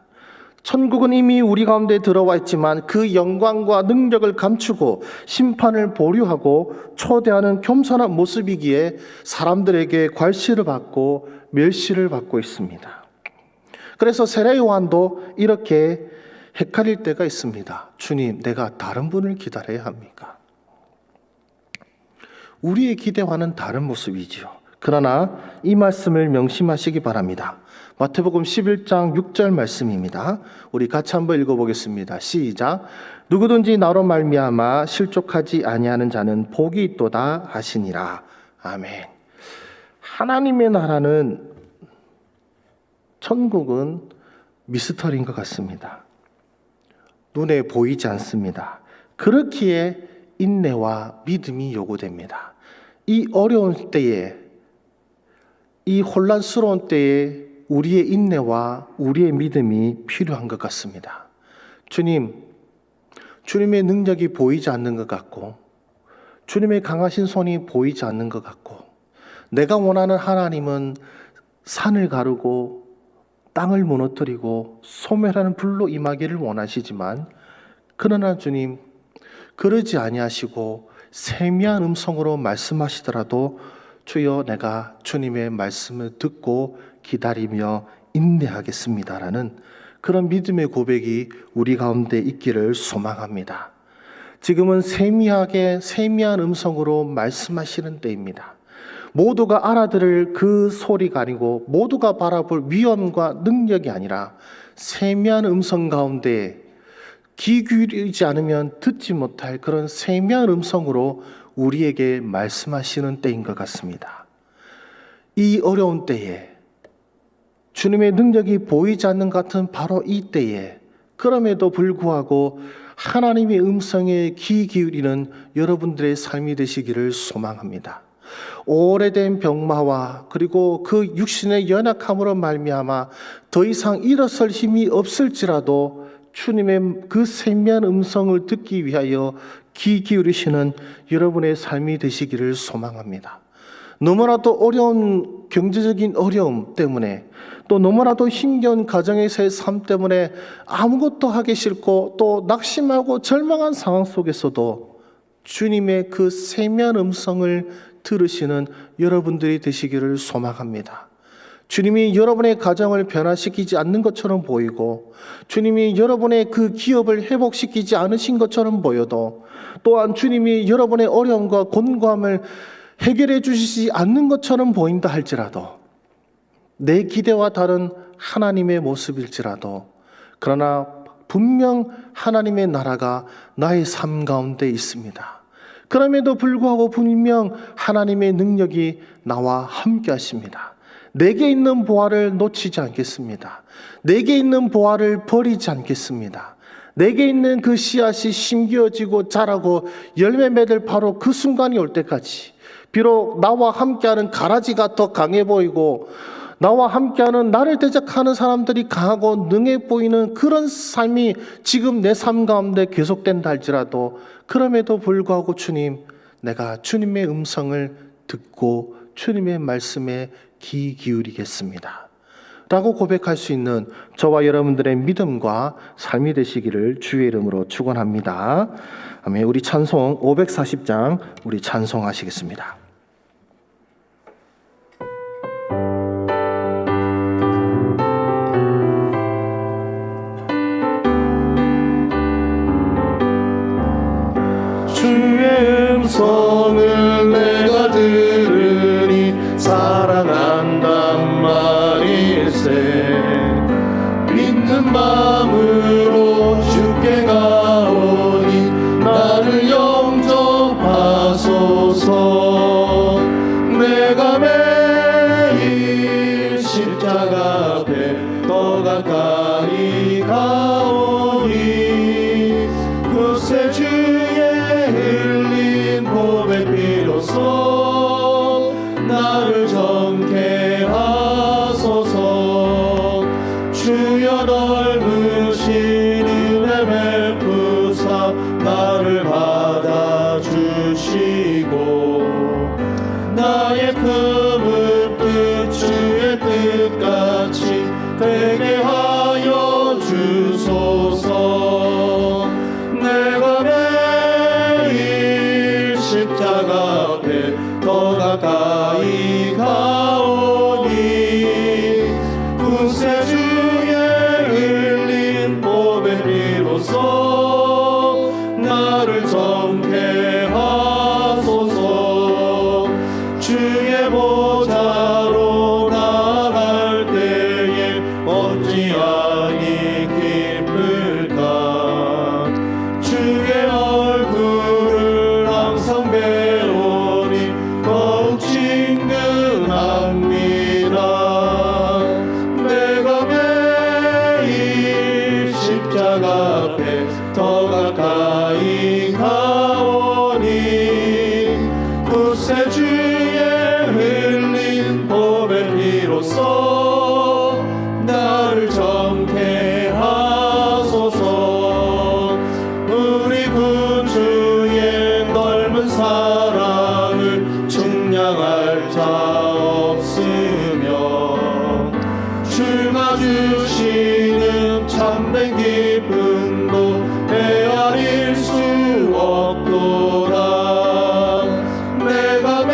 천국은 이미 우리 가운데 들어와 있지만 그 영광과 능력을 감추고 심판을 보류하고 초대하는 겸손한 모습이기에 사람들에게 괄시를 받고 멸시를 받고 있습니다. 그래서 세례 요한도 이렇게 헷갈릴 때가 있습니다. 주님, 내가 다른 분을 기다려야 합니까? 우리의 기대와는 다른 모습이지요. 그러나 이 말씀을 명심하시기 바랍니다. 마태복음 11장 6절 말씀입니다. 우리 같이 한번 읽어보겠습니다. 시작. 누구든지 나로 말미암아 실족하지 아니하는 자는 복이 있도다 하시니라. 아멘. 하나님의 나라는, 천국은 미스터리인 것 같습니다. 눈에 보이지 않습니다. 그렇기에 인내와 믿음이 요구됩니다. 이 어려운 때에, 이 혼란스러운 때에 우리의 인내와 우리의 믿음이 필요한 것 같습니다. 주님의 능력이 보이지 않는 것 같고, 주님의 강하신 손이 보이지 않는 것 같고, 내가 원하는 하나님은 산을 가르고 땅을 무너뜨리고 소멸하는 불로 임하기를 원하시지만, 그러나 주님, 그러지 아니하시고 세미한 음성으로 말씀하시더라도 주여, 내가 주님의 말씀을 듣고 기다리며 인내하겠습니다라는 그런 믿음의 고백이 우리 가운데 있기를 소망합니다. 지금은 세미한 음성으로 말씀하시는 때입니다. 모두가 알아들을 그 소리가 아니고 모두가 바라볼 위엄과 능력이 아니라 세미한 음성 가운데 귀 기울이지 않으면 듣지 못할 그런 세미한 음성으로 우리에게 말씀하시는 때인 것 같습니다. 이 어려운 때에, 주님의 능력이 보이지 않는 것 같은 바로 이 때에, 그럼에도 불구하고 하나님의 음성에 귀 기울이는 여러분들의 삶이 되시기를 소망합니다. 오래된 병마와 그리고 그 육신의 연약함으로 말미암아 더 이상 일어설 힘이 없을지라도 주님의 그 세미한 음성을 듣기 위하여 귀 기울이시는 여러분의 삶이 되시기를 소망합니다. 너무나도 어려운 경제적인 어려움 때문에, 또 너무나도 힘겨운 가정에서의 삶 때문에 아무것도 하기 싫고 또 낙심하고 절망한 상황 속에서도 주님의 그 세미한 음성을 들으시는 여러분들이 되시기를 소망합니다. 주님이 여러분의 가정을 변화시키지 않는 것처럼 보이고, 주님이 여러분의 그 기업을 회복시키지 않으신 것처럼 보여도, 또한 주님이 여러분의 어려움과 곤고함을 해결해 주시지 않는 것처럼 보인다 할지라도, 내 기대와 다른 하나님의 모습일지라도, 그러나 분명 하나님의 나라가 나의 삶 가운데 있습니다. 그럼에도 불구하고 분명 하나님의 능력이 나와 함께 하십니다. 내게 있는 보화를 놓치지 않겠습니다. 내게 있는 보화를 버리지 않겠습니다. 내게 있는 그 씨앗이 심겨지고 자라고 열매 맺을 바로 그 순간이 올 때까지, 비록 나와 함께하는 가라지가 더 강해 보이고 나와 함께하는 나를 대적하는 사람들이 강하고 능해 보이는 그런 삶이 지금 내 삶 가운데 계속된다 할지라도, 그럼에도 불구하고 주님, 내가 주님의 음성을 듣고 주님의 말씀에 귀 기울이겠습니다 라고 고백할 수 있는 저와 여러분들의 믿음과 삶이 되시기를 주의 이름으로 축원합니다. 아멘. 우리 찬송 540장 우리 찬송하시겠습니다. 주의 음성 찢는 마음으로 주께 가오니 나를 영접하소서. 내가 매일 십자가 앞에 더 가까이 가오니 그새 주의 흘린 보배 피로써 나를 정케 하소서. 주여 넓으신 은혜 베푸사 나를 받아주시고 나의 품을 뜻 주의 뜻같이 되게 하여 주소서. 내가 매일 십자가 앞에 더 가까이 가오니 구세 주의 흘린 보배 피로써 나를 정케 하소서. 주의 보좌로 나갈 때에 어찌하니 기쁠까. 주의 얼굴을 항상 배우니 더욱 친근합니다. 내가 매일 십자가 앞에 더 가까이 가오니 구세 주의 흘린 보배 피로써 나를 정케 하소서. 우리 구주의 넓은 사랑을 측량할 자 없으며 주가 주시는 참된 기쁨도 헤아릴 수 없도다. 내가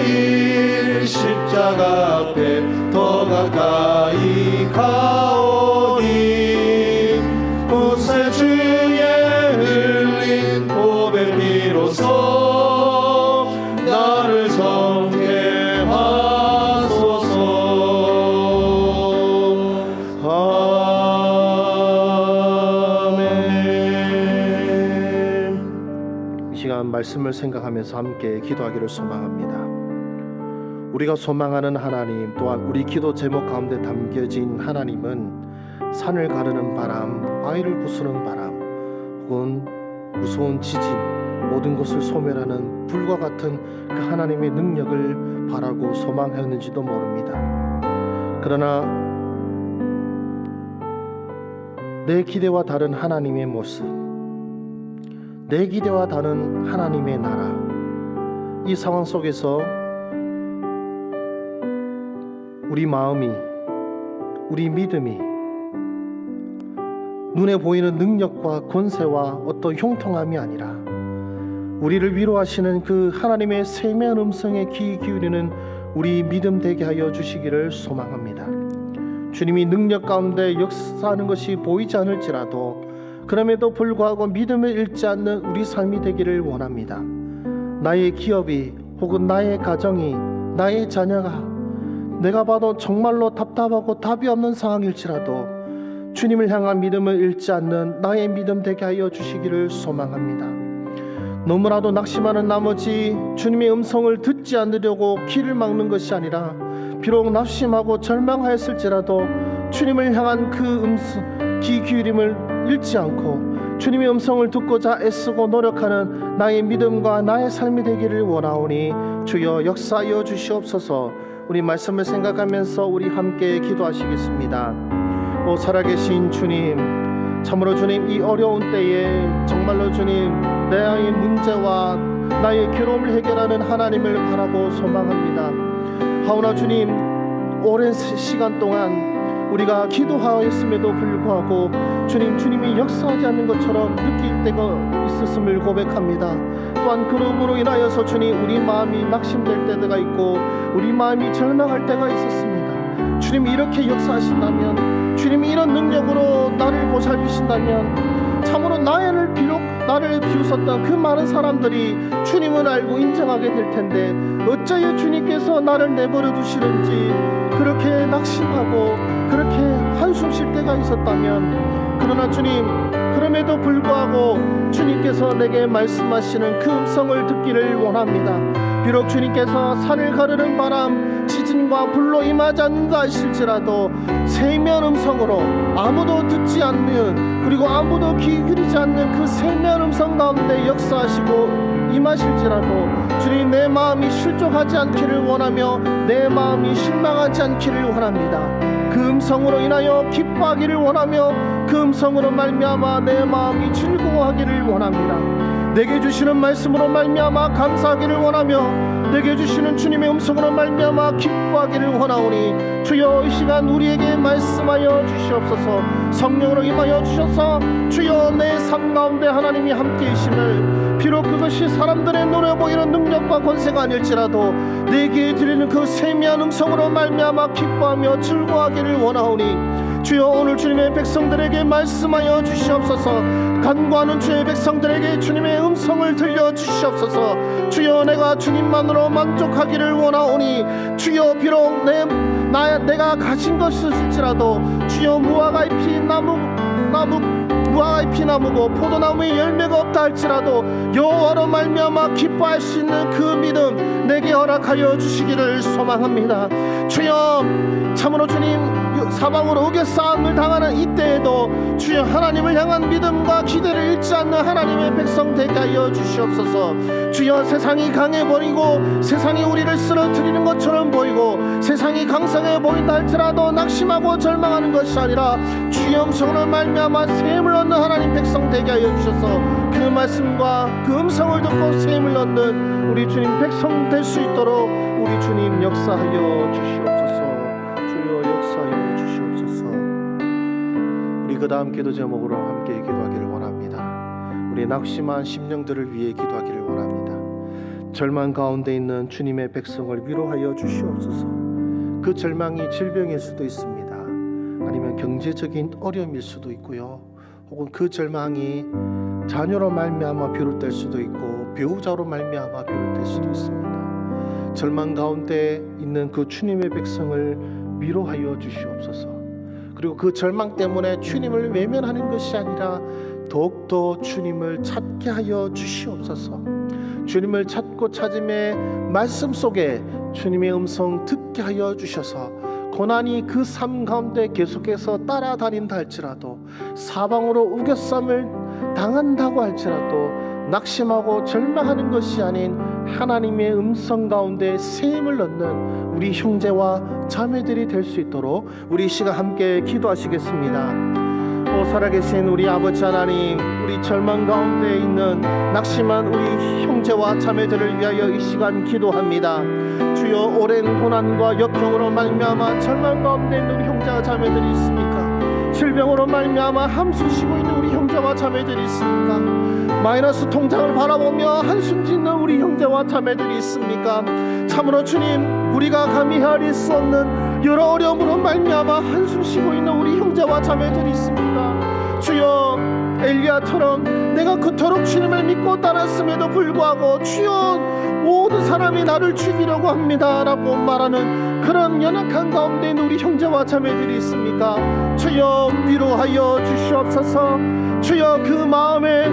매일 십자가 앞에 더 가까이 가오니 구세 주의 흘린 보배 피로써 나를 정케 하소서. 아멘. 이 시간 말씀을 생각하면서 함께 기도하기를 소망합니다. 우리가 소망하는 하나님, 또한 우리 기도 제목 가운데 담겨진 하나님은 산을 가르는 바람, 바위를 부수는 바람, 혹은 무서운 지진, 모든 것을 소멸하는 불과 같은 그 하나님의 능력을 바라고 소망했는지도 모릅니다. 그러나 내 기대와 다른 하나님의 모습, 내 기대와 다른 하나님의 나라, 이 상황 속에서 우리 마음이, 우리 믿음이 눈에 보이는 능력과 권세와 어떤 형통함이 아니라 우리를 위로하시는 그 하나님의 세미한 음성에 귀 기울이는 우리 믿음 되게 하여 주시기를 소망합니다. 주님이 능력 가운데 역사하는 것이 보이지 않을지라도 그럼에도 불구하고 믿음을 잃지 않는 우리 삶이 되기를 원합니다. 나의 기업이 혹은 나의 가정이, 나의 자녀가 내가 봐도 정말로 답답하고 답이 없는 상황일지라도 주님을 향한 믿음을 잃지 않는 나의 믿음 되게 하여 주시기를 소망합니다. 너무나도 낙심하는 나머지 주님의 음성을 듣지 않으려고 귀를 막는 것이 아니라 비록 낙심하고 절망하였을지라도 주님을 향한 그 음성, 귀 기울임을 잃지 않고 주님의 음성을 듣고자 애쓰고 노력하는 나의 믿음과 나의 삶이 되기를 원하오니 주여 역사하여 주시옵소서. 우리 말씀을 생각하면서 우리 함께 기도하시겠습니다. 오 살아계신 주님, 참으로 주님 이 어려운 때에 정말로 주님 나의 문제와 나의 괴로움을 해결하는 하나님을 바라고 소망합니다. 하오나 주님, 오랜 시간 동안 우리가 기도하였음에도 불구하고 주님이 역사하지 않는 것처럼 느낄 때가 있었음을 고백합니다. 또한 그러므로 인하여서 주님 우리 마음이 낙심될 때가 있고 우리 마음이 절망할 때가 있었습니다. 주님이 이렇게 역사하신다면, 주님이 이런 능력으로 나를 보살피신다면 참으로 나를 비웃었던 그 많은 사람들이 주님을 알고 인정하게 될 텐데 어찌하여 주님께서 나를 내버려 두시는지 그렇게 낙심하고 그렇게 한숨 숨쉴 때가 있었다면, 그러나 주님, 그럼에도 불구하고 주님께서 내게 말씀하시는 그 음성을 듣기를 원합니다. 비록 주님께서 산을 가르는 바람, 지진과 불로 임하지 않는다 하실지라도 세미한 음성으로 아무도 듣지 않는, 그리고 아무도 귀 기울이지 않는 그 세미한 음성 가운데 역사하시고 임하실지라도 주님, 내 마음이 실족하지 않기를 원하며 내 마음이 실망하지 않기를 원합니다. 그 음성으로 인하여 기뻐하기를 원하며 그 음성으로 말미암아 내 마음이 즐거워하기를 원합니다. 내게 주시는 말씀으로 말미암아 감사하기를 원하며 내게 주시는 주님의 음성으로 말미암아 기뻐하기를 원하오니, 주여 이 시간 우리에게 말씀하여 주시옵소서. 성령으로 임하여 주셔서 주여 내 삶 가운데 하나님이 함께 계심을, 비록 그것이 사람들의 눈에 보이는 능력과 권세가 아닐지라도 내게 드리는 그 세미한 음성으로 말미암아 기뻐하며 즐거워하기를 원하오니, 주여 오늘 주님의 백성들에게 말씀하여 주시옵소서. 간구하는 주의 백성들에게 주님의 음성을 들려주시옵소서. 주여 내가 주님만으로 만족하기를 원하오니, 주여 비록 내가 가진 것이 있을지라도 주여 무화과의 피나무고 포도나무에 열매가 없다 할지라도 여호와로 말미암아 기뻐할 수 있는 그 믿음 내게 허락하여 주시기를 소망합니다. 주여 참으로 주님, 사방으로 우겨싸움을 당하는 이때에도 주여 하나님을 향한 믿음과 기대를 잃지 않는 하나님의 백성 되게 하여 주시옵소서. 주여 세상이 강해 보이고 세상이 우리를 쓰러뜨리는 것처럼 보이고 세상이 강성해 보인다 할지라도 낙심하고 절망하는 것이 아니라 주의 음성으로 말미암아 샘을 얻는 하나님 백성 되게 하여 주셔서 그 말씀과 그 음성을 듣고 샘을 얻는 우리 주님 백성 될 수 있도록 우리 주님 역사하여 주시옵소서. 주여 역사하여 주시옵소서. 우리 그 다음 기도 제목으로 함께 기도하기를 원합니다. 우리 낙심한 심령들을 위해 기도하기를 원합니다. 절망 가운데 있는 주님의 백성을 위로하여 주시옵소서. 그 절망이 질병일 수도 있습니다. 아니면 경제적인 어려움일 수도 있고요. 혹은 그 절망이 자녀로 말미암아 비롯될 수도 있고 배우자로 말미암아 비롯될 수도 있습니다. 절망 가운데 있는 그 주님의 백성을 위로하여 주시옵소서. 그리고 그 절망 때문에 주님을 외면하는 것이 아니라 더욱더 주님을 찾게 하여 주시옵소서. 주님을 찾고 찾음의 말씀 속에 주님의 음성 듣게 하여 주셔서 고난이 그 삶 가운데 계속해서 따라다닌다 할지라도 사방으로 우겨쌈을 당한다고 할지라도 낙심하고 절망하는 것이 아닌 하나님의 음성 가운데 샘을 얻는 우리 형제와 자매들이 될 수 있도록 우리 시간 함께 기도하시겠습니다. 살아계신 우리 아버지 하나님, 우리 절망 가운데 있는 낙심한 우리 형제와 자매들을 위하여 이 시간 기도합니다. 주여 오랜 고난과 역경으로 말미암아 절망 가운데 있는 우리 형제와 자매들이 있습니까? 질병으로 말미암아 한숨 쉬고 있는 우리 형제와 자매들이 있습니까? 마이너스 통장을 바라보며 한숨 짓는 우리 형제와 자매들이 있습니까? 참으로 주님, 우리가 감히 헤아릴 수 없는 여러 어려움으로 말미암아 한숨 쉬고 있는 우리 형제와 자매들이 있습니까? 주여, 엘리야처럼 내가 그토록 주님을 믿고 따랐음에도 불구하고 주여 모든 사람이 나를 죽이려고 합니다 라고 말하는 그런 연약한 가운데 있는 우리 형제와 자매들이 있습니까? 주여 위로하여 주시옵소서. 주여 그 마음에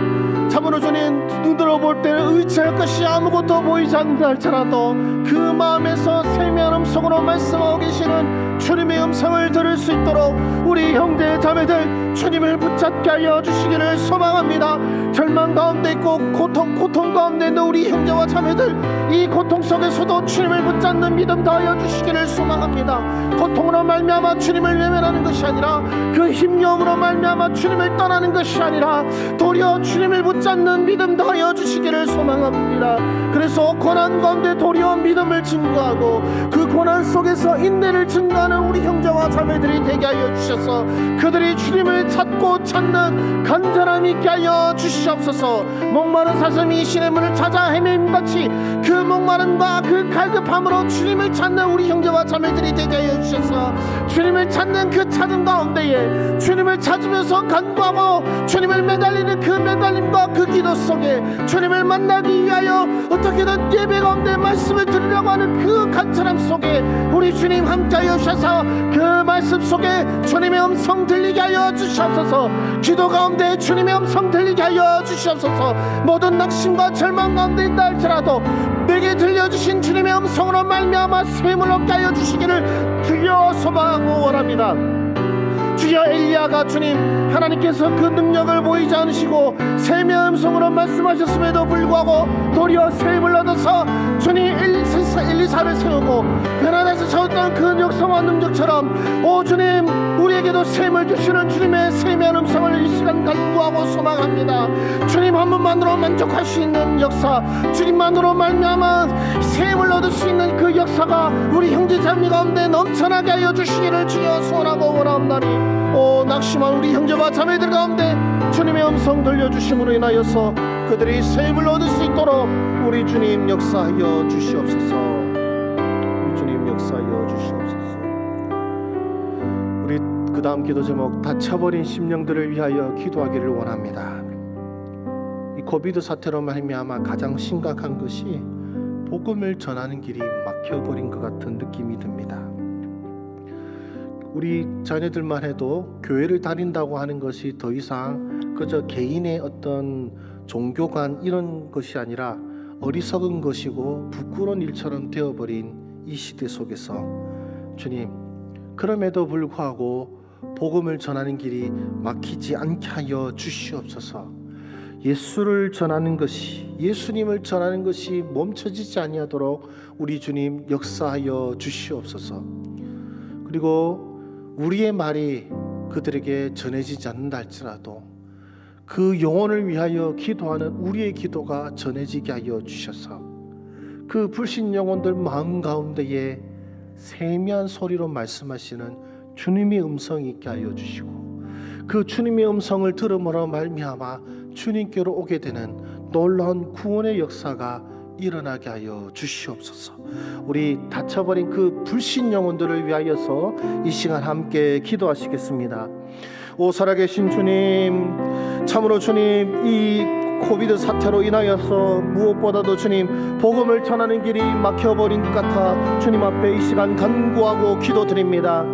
참으로 주님 눈으로 볼 때는 의지할 것이 아무것도 보이지 않는다 할지라도 그 마음에서 세미한 음성으로 말씀하고 계시는 주님의 음성을 들을 수 있도록 우리 형제 자매들 주님을 붙잡게 하여 주시기를 소망합니다. 절망 가운데 있고 고통 가운데 있는 우리 형제와 자매들, 이 고통 속에서도 주님을 붙잡는 믿음 더하여 주시기를 소망합니다. 고통으로 말미암아 주님을 외면하는 것이 아니라 그 힘겨움으로 말미암아 주님을 떠나는 것이 아니라 도리어 주님을 붙잡는 믿음 더하여 주시기를 소망합니다. 그래서 고난 가운데 도리어 믿음을 증거하고 그 고난 속에서 인내를 증거하는 우리 형제와 자매들이 되게 하여 주셔서 그들이 주님을 찾고 찾는 간절함이 있게 하여 주시옵소서. 목마른 사슴이 신의 문을 찾아 헤매임같이 그 목마름과 그 갈급함으로 주님을 찾는 우리 형제와 자매들이 되게 하여 주셔서 주님을 찾는 그 찾음 가운데에 주님을 주님을 찾으면서 간구하고 주님을 매달리는 그 매달림과 그 기도 속에 주님을 만나기 위하여 어떻게든 예배 가운데 말씀을 들으려고 하는 그 간절함 속에 우리 주님 함께하여 주셔서 그 말씀 속에 주님의 음성 들리게 하여 주시옵소서. 기도 가운데 주님의 음성 들리게 하여 주시옵소서. 모든 낙심과 절망 가운데 있다 할지라도 내게 들려주신 주님의 음성으로 말미암아 샘을 얻게 하여 주시기를 주여 소망하고 원합니다. 주여 엘리야가 주님 하나님께서 그 능력을 보이지 않으시고 샘의 음성으로 말씀하셨음에도 불구하고 도리어 샘을 얻어서 주님 엘리사를 세우고 베나다에서 세웠던 그 역사와 능력처럼 오 주님 우리에게도 샘을 주시는 주님의 샘의 음성을 이 시간 간구하고 소망합니다. 주님 한 분만으로 만족할 수 있는 역사, 주님만으로 말미암아 샘을 얻을 수 있는 그 역사가 우리 형제자매 가운데 넘쳐나게 하여 주시기를 주여 소원하고 원하옵나니 오 낙심한 우리 형제와 자매들 가운데 주님의 음성 들려주심으로 인하여서 그들이 샘을 얻을 수 있도록 우리 주님 역사하여 주시옵소서. 우리 주님 역사하여 주시옵소서. 우리 그 다음 기도 제목 다쳐버린 심령들을 위하여 기도하기를 원합니다. 이 코비드 사태로 말미암아 가장 심각한 것이 복음을 전하는 길이 막혀버린 것 같은 느낌이 듭니다. 우리 자녀들만 해도 교회를 다닌다고 하는 것이 더 이상 그저 개인의 어떤 종교관 이런 것이 아니라 어리석은 것이고 부끄러운 일처럼 되어버린 이 시대 속에서 주님 그럼에도 불구하고 복음을 전하는 길이 막히지 않게 하여 주시옵소서. 예수를 전하는 것이 예수님을 전하는 것이 멈춰지지 아니하도록 우리 주님 역사하여 주시옵소서. 그리고 우리의 말이 그들에게 전해지지 않는다 할지라도 그 영혼을 위하여 기도하는 우리의 기도가 전해지게 하여 주셔서 그 불신 영혼들 마음 가운데에 세미한 소리로 말씀하시는 주님의 음성이 있게 하여 주시고 그 주님의 음성을 들음으로 말미암아 주님께로 오게 되는 놀라운 구원의 역사가 일어나게 하여 주시옵소서. 우리 다쳐버린 그 불신 영혼들을 위하여서 이 시간 함께 기도하시겠습니다. 오 살아계신 주님, 참으로 주님 이 코비드 사태로 인하여서 무엇보다도 주님 복음을 전하는 길이 막혀버린 것 같아 주님 앞에 이 시간 간구하고 기도드립니다.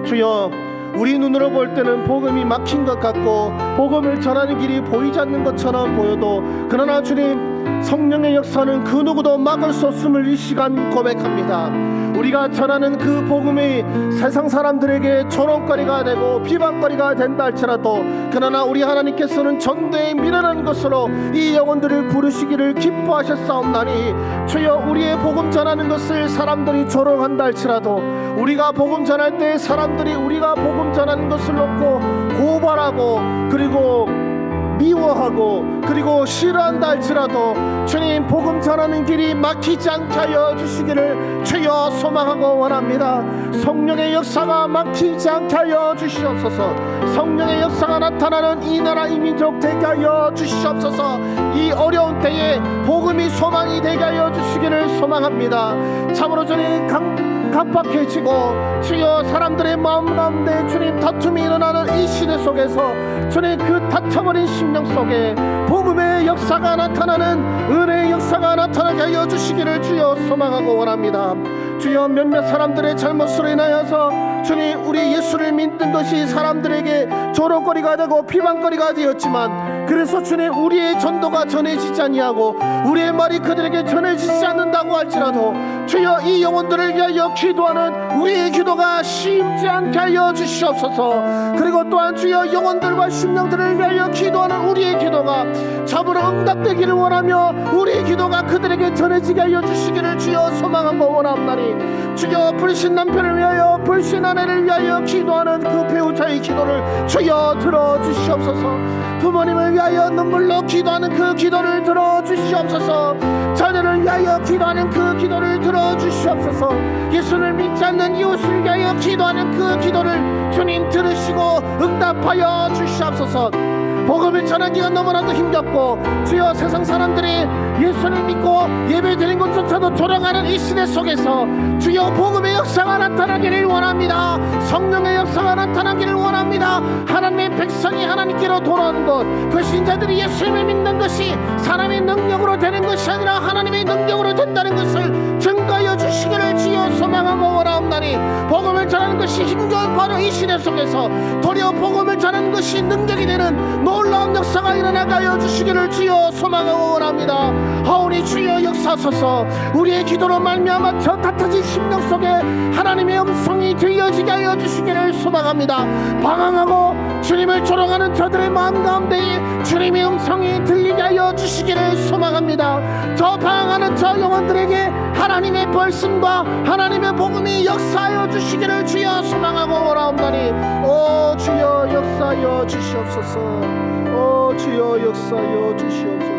주여 우리 눈으로 볼 때는 복음이 막힌 것 같고 복음을 전하는 길이 보이지 않는 것처럼 보여도 그러나 주님 성령의 역사는 그 누구도 막을 수 없음을 이 시간 고백합니다. 우리가 전하는 그 복음이 세상 사람들에게 조롱거리가 되고 비방거리가 된다 할지라도 그러나 우리 하나님께서는 전대에 미련한 것으로 이 영혼들을 부르시기를 기뻐하셨사옵나니 주여 우리의 복음 전하는 것을 사람들이 조롱한다 할지라도 우리가 복음 전할 때 사람들이 우리가 복음 전하는 것을 놓고 고발하고 그리고 미워하고 그리고 싫어한다 할지라도 주님 복음 전하는 길이 막히지 않게 하여 주시기를 주여 소망하고 원합니다. 성령의 역사가 막히지 않게 하여 주시옵소서. 성령의 역사가 나타나는 이 나라 이 민족 되게 하여 주시옵소서. 이 어려운 때에 복음이 소망이 되게 하여 주시기를 소망합니다. 참으로 주님 각박해지고 주여 사람들의 마음 가운데 주님 다툼이 일어나는 이 시대 속에서 주님 그 다쳐버린 심령 속에 복음의 역사가 나타나는 은혜의 역사가 나타나게 하여 주시기를 주여 소망하고 원합니다. 주여 몇몇 사람들의 잘못으로 인하여서 주님 우리 예수를 믿는 것이 사람들에게 조롱거리가 되고 비방거리가 되었지만 그래서 주님 우리의 전도가 전해지지 아니하고 우리의 말이 그들에게 전해지지 않는다고 할지라도 주여 이 영혼들을 위하여 기도하는 우리의 기도가 심지 않게 하여 주시옵소서. 그리고 또한 주여 영혼들과 심령들을 위하여 기도하는 우리의 기도가 참으로 응답되기를 원하며 우리의 기도가 그들에게 전해지게 하여 주시기를 주여 소망하고 원하옵나니 주여 불신 남편을 위하여 불신 아내를 위하여 기도하는 그 배우자의 기도를 주여 들어주시옵소서. 부모님을 위하여 눈물로 기도하는 그 기도를 들어주시옵소서. 자녀를 위하여 기도하는 그 기도를 들어주시옵소서. 예수를 믿지 않는 이웃을 위하여 기도하는 그 기도를 주님 들으시고 응답하여 주시옵소서. 복음을 전하기가 너무나도 힘겹고 주여 세상 사람들이 예수를 믿고 예배드린 것조차도 조롱하는 이 시대 속에서 주여 복음의 역사가 나타나기를 원합니다. 성령의 역사가 나타나기를 원합니다. 하나님의 백성이 하나님께로 돌아오는 것, 그 신자들이 예수님을 믿는 것이 사람의 능력으로 되는 것이 아니라 하나님의 능력으로 된다는 것을 증거하여 주시기를 주여 소망하고 원하옵나니, 복음을 전하는 것이 힘겨운 바로 이 시대 속에서 도리어 복음을 전하는 것이 능력이 되는 놀라운 역사가 일어나게 하여 주시기를 주여 소망하고 원합니다. 하오니 주여 역사하소서. 우리의 기도로 말미암아 저 닫혀진 심령 속에 하나님의 음성이 들려지게 하여 주시기를 소망합니다. 방황하고 주님을 조롱하는 저들의 마음 가운데에 주님의 음성이 들리게 하여 주시기를 소망합니다. 저 방황하는 저 영혼들에게 하나님의 벌씀과 하나님의 복음이 역사하여 주시기를 주여 소망하고 원하옵나니, 오 주여 역사하여 주시옵소서. 오 주여 역사하여 주시옵소서.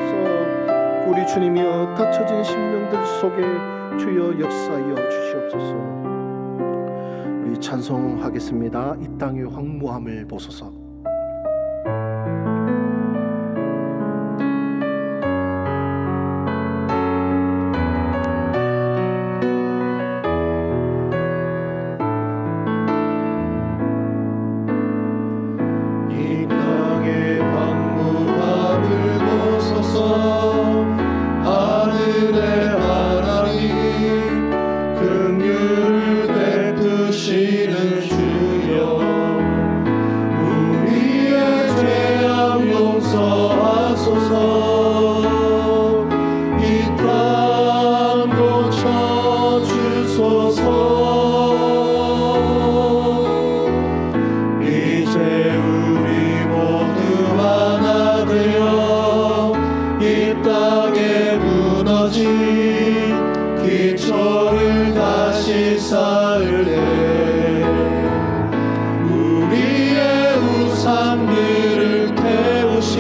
우리 주님이여 닫혀진 심령들 속에 주여 역사하여 주시옵소서. 우리 찬송하겠습니다. 이 땅의 황무함을 보소서. 이 땅의 황무함을 보소서. 하늘의 하나님 긍휼을 베푸시는 주여, 우리의 죄악 용서하소서. 이 땅 고쳐주소서. 이제 우리 모두 하나 되어 이 땅에 무너진 기초를 다시 쌓을래. 우리의 우상들을 태우신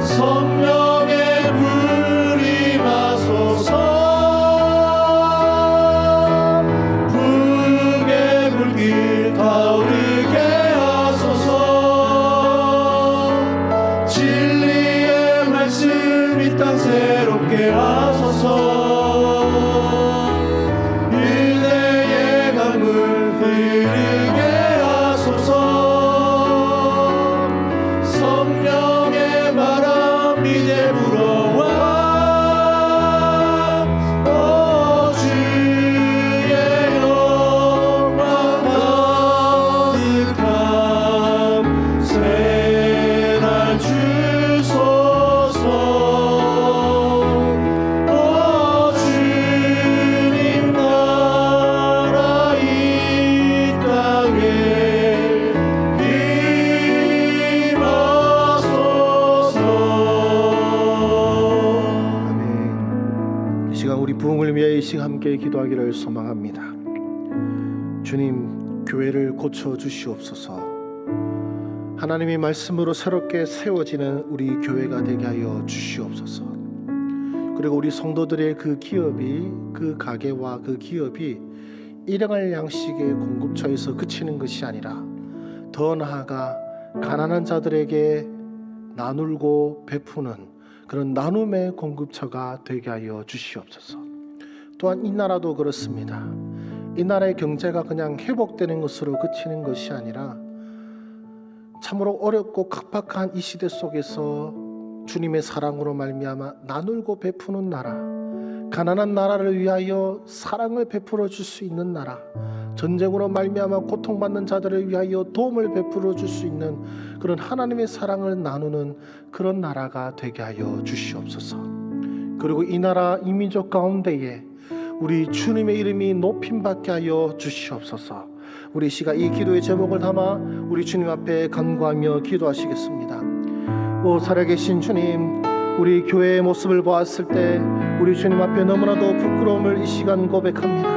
성령의 불이 마소서. 북의 불길 타오르게 하소서. 진리의 말씀 이 땅 새롭게 하소서. 일대의 강물 흐르게 하소서. 성령의 바람 이제 불어와. 오 주의 영광 가득한 새날 주소서. 오 주님 나라 이 땅에 임하소서. 아멘. 이 시간 우리 부흥을 위해 이 시간 함께 기도하기를 소망합니다. 주님, 교회를 고쳐 주시옵소서. 하나님의 말씀으로 새롭게 세워지는 우리 교회가 되게 하여 주시옵소서. 그리고 우리 성도들의 그 기업이, 그 가게와 그 기업이 일용할 양식의 공급처에서 그치는 것이 아니라 더 나아가 가난한 자들에게 나누고 베푸는 그런 나눔의 공급처가 되게 하여 주시옵소서. 또한 이 나라도 그렇습니다. 이 나라의 경제가 그냥 회복되는 것으로 그치는 것이 아니라 참으로 어렵고 각박한 이 시대 속에서 주님의 사랑으로 말미암아 나누고 베푸는 나라, 가난한 나라를 위하여 사랑을 베풀어 줄 수 있는 나라, 전쟁으로 말미암아 고통받는 자들을 위하여 도움을 베풀어 줄 수 있는 그런 하나님의 사랑을 나누는 그런 나라가 되게 하여 주시옵소서. 그리고 이 나라 이 민족 가운데에 우리 주님의 이름이 높임받게 하여 주시옵소서. 우리 시가 이 기도의 제목을 담아 우리 주님 앞에 간구하며 기도하시겠습니다. 오 살아계신 주님, 우리 교회의 모습을 보았을 때 우리 주님 앞에 너무나도 부끄러움을 이 시간 고백합니다.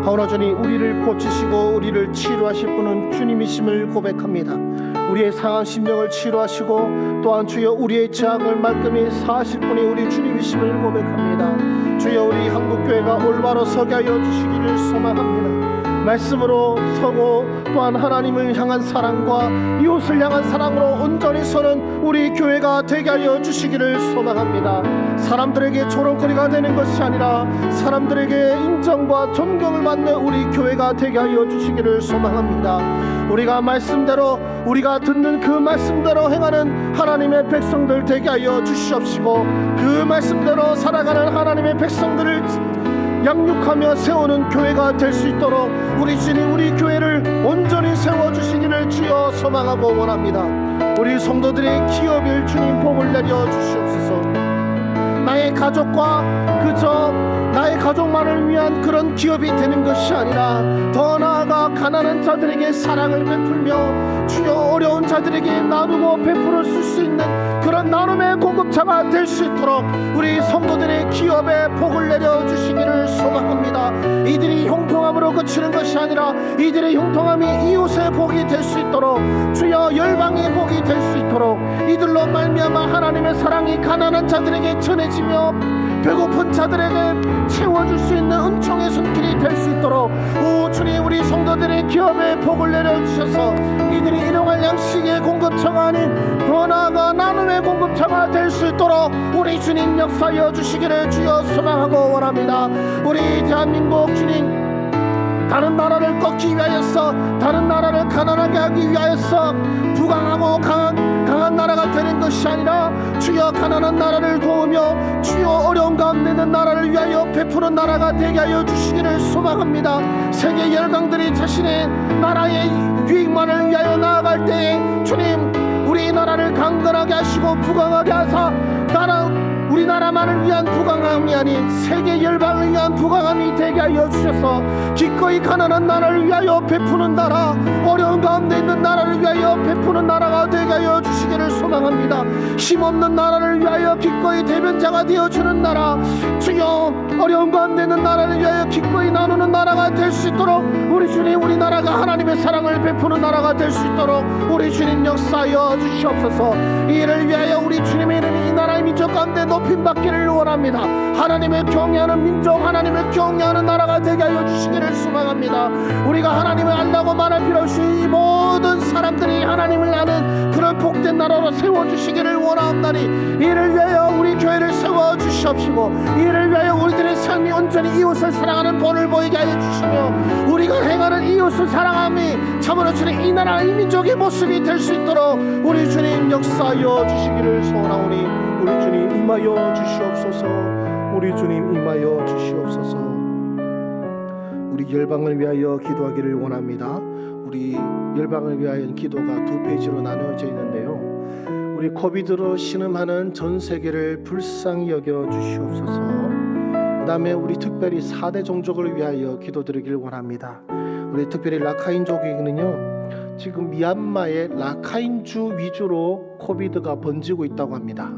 하오나 주님, 우리를 고치시고 우리를 치료하실 분은 주님이심을 고백합니다. 우리의 상한 심령을 치료하시고 또한 주여 우리의 죄악을 말끔히 사하실 분이 우리 주님이심을 고백합니다. 주여 우리 한국교회가 올바로 서게 하여 주시기를 소망합니다. 말씀으로 서고 또한 하나님을 향한 사랑과 이웃을 향한 사랑으로 온전히 서는 우리 교회가 되게 하여 주시기를 소망합니다. 사람들에게 조롱거리가 되는 것이 아니라 사람들에게 인정과 존경을 받는 우리 교회가 되게 하여 주시기를 소망합니다. 우리가 말씀대로 우리가 듣는 그 말씀대로 행하는 하나님의 백성들 되게 하여 주시옵시고 그 말씀대로 살아가는 하나님의 백성들을 양육하며 세우는 교회가 될 수 있도록 우리 주님 우리 교회를 온전히 세워주시기를 주여 소망하고 원합니다. 우리 성도들의 기업일 주님 복을 내려 주시옵소서. 나의 가족과 그저 나의 가족만을 위한 그런 기업이 되는 것이 아니라 더 나아가 가난한 자들에게 사랑을 베풀며 주여 어려운 자들에게 나누고 베풀어 쓸 수 있는 그런 나눔의 공급자가 될 수 있도록 우리 성도들의 기업에 복을 내려 주시기를 소망합니다. 이들이 형통함으로 그치는 것이 아니라 이들의 형통함이 이웃의 복이 될 수 있도록 주여 열방의 복이 될 수 있도록 이들로 말미암아 하나님의 사랑이 가난한 자들에게 전해지며 배고픈 자들에게 채워줄 수 있는 은총의 손길이 될 수 있도록 오 주님 우리 성도들의 기업에 복을 내려주셔서 이들이 일용할 양식의 공급처가 아닌 더 나아가 나눔의 공급처가 될 수 있도록 우리 주님 역사하여 주시기를 주여 소망하고 원합니다. 우리 대한민국 주님 다른 나라를 꺾기 위하여서 다른 나라를 가난하게 하기 위하여서 부강하고 강한 나라가 되는 것이 아니라 주여 가난한 나라를 도우며 주여 어려운 가운데 있는 나라를 위하여 베푸는 나라가 되게 하여 주시기를 소망합니다. 세계 열강들이 자신의 나라의 유익만을 위하여 나아갈 때에 주님 우리나라를 강건하게 하시고 부강하게 하사 우리나라만을 위한 부강함이 아닌 세계 열방을 위한 부강함이 되게 하여 주셔서 기꺼이 가난한 나라를 위하여 베푸는 나라 어려운 가운데 있는 나라를 위하여 베푸는 나라가 되게 하여 주시기를 소망합니다. 힘없는 나라를 위하여 기꺼이 대변자가 되어주는 나라 주여 어려운 가운데 있는 나라를 위하여 기꺼이 나누는 나라가 될 수 있도록 우리 주님 우리나라가 하나님의 사랑을 베푸는 나라가 될 수 있도록 우리 주님 역사하여 주시옵소서. 이를 위하여 우리 주님의 이름이 이 나라의 민족 가운데 높임 받기를 원합니다. 하나님을 경외하는 민족 하나님을 경외하는 나라가 되게 하여 주시기를 소망합니다. 우리가 하나님을 알라고 말할 필요 없이 이 모든 사람들이 하나님을 아는 그런 복된 나라로 세워주시기를 원하옵나니 이를 위하여 우리 교회를 세워주시옵시고 이를 위하여 우리들의 삶이 온전히 이웃을 사랑하는 본을 보이게 하여 주시며 우리가 행하는 이웃을 사랑함이 참으로 주님 이 나라 이 민족의 모습이 될 수 있도록 우리 주님 역사하여 주시기를 소원하오니 우리 주님 임하여 주시옵소서. 우리 주님 임하여 주시옵소서. 우리 열방을 위하여 기도하기를 원합니다. 우리 열방을 위하여 기도가 두 페이지로 나누어져 있는데요. 우리 코비드로 신음하는 전 세계를 불쌍히 여겨 주시옵소서. 그 다음에 우리 특별히 4대 종족을 위하여 기도드리기를 원합니다. 우리 특별히 라카인족에는요 지금 미얀마의 라카인주 위주로 코비드가 번지고 있다고 합니다.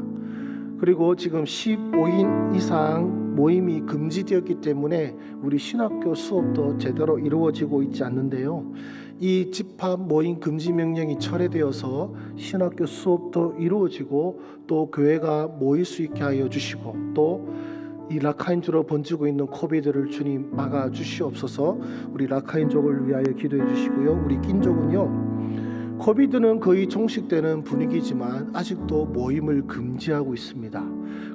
그리고 지금 15인 이상 모임이 금지되었기 때문에 우리 신학교 수업도 제대로 이루어지고 있지 않는데요. 이 집합 모임 금지 명령이 철회되어서 신학교 수업도 이루어지고 또 교회가 모일 수 있게 하여 주시고 또 이 라카인주로 번지고 있는 코비드를 주님 막아 주시옵소서. 우리 라카인족을 위하여 기도해 주시고요. 우리 낀족은요 코비드는 거의 종식되는 분위기지만 아직도 모임을 금지하고 있습니다.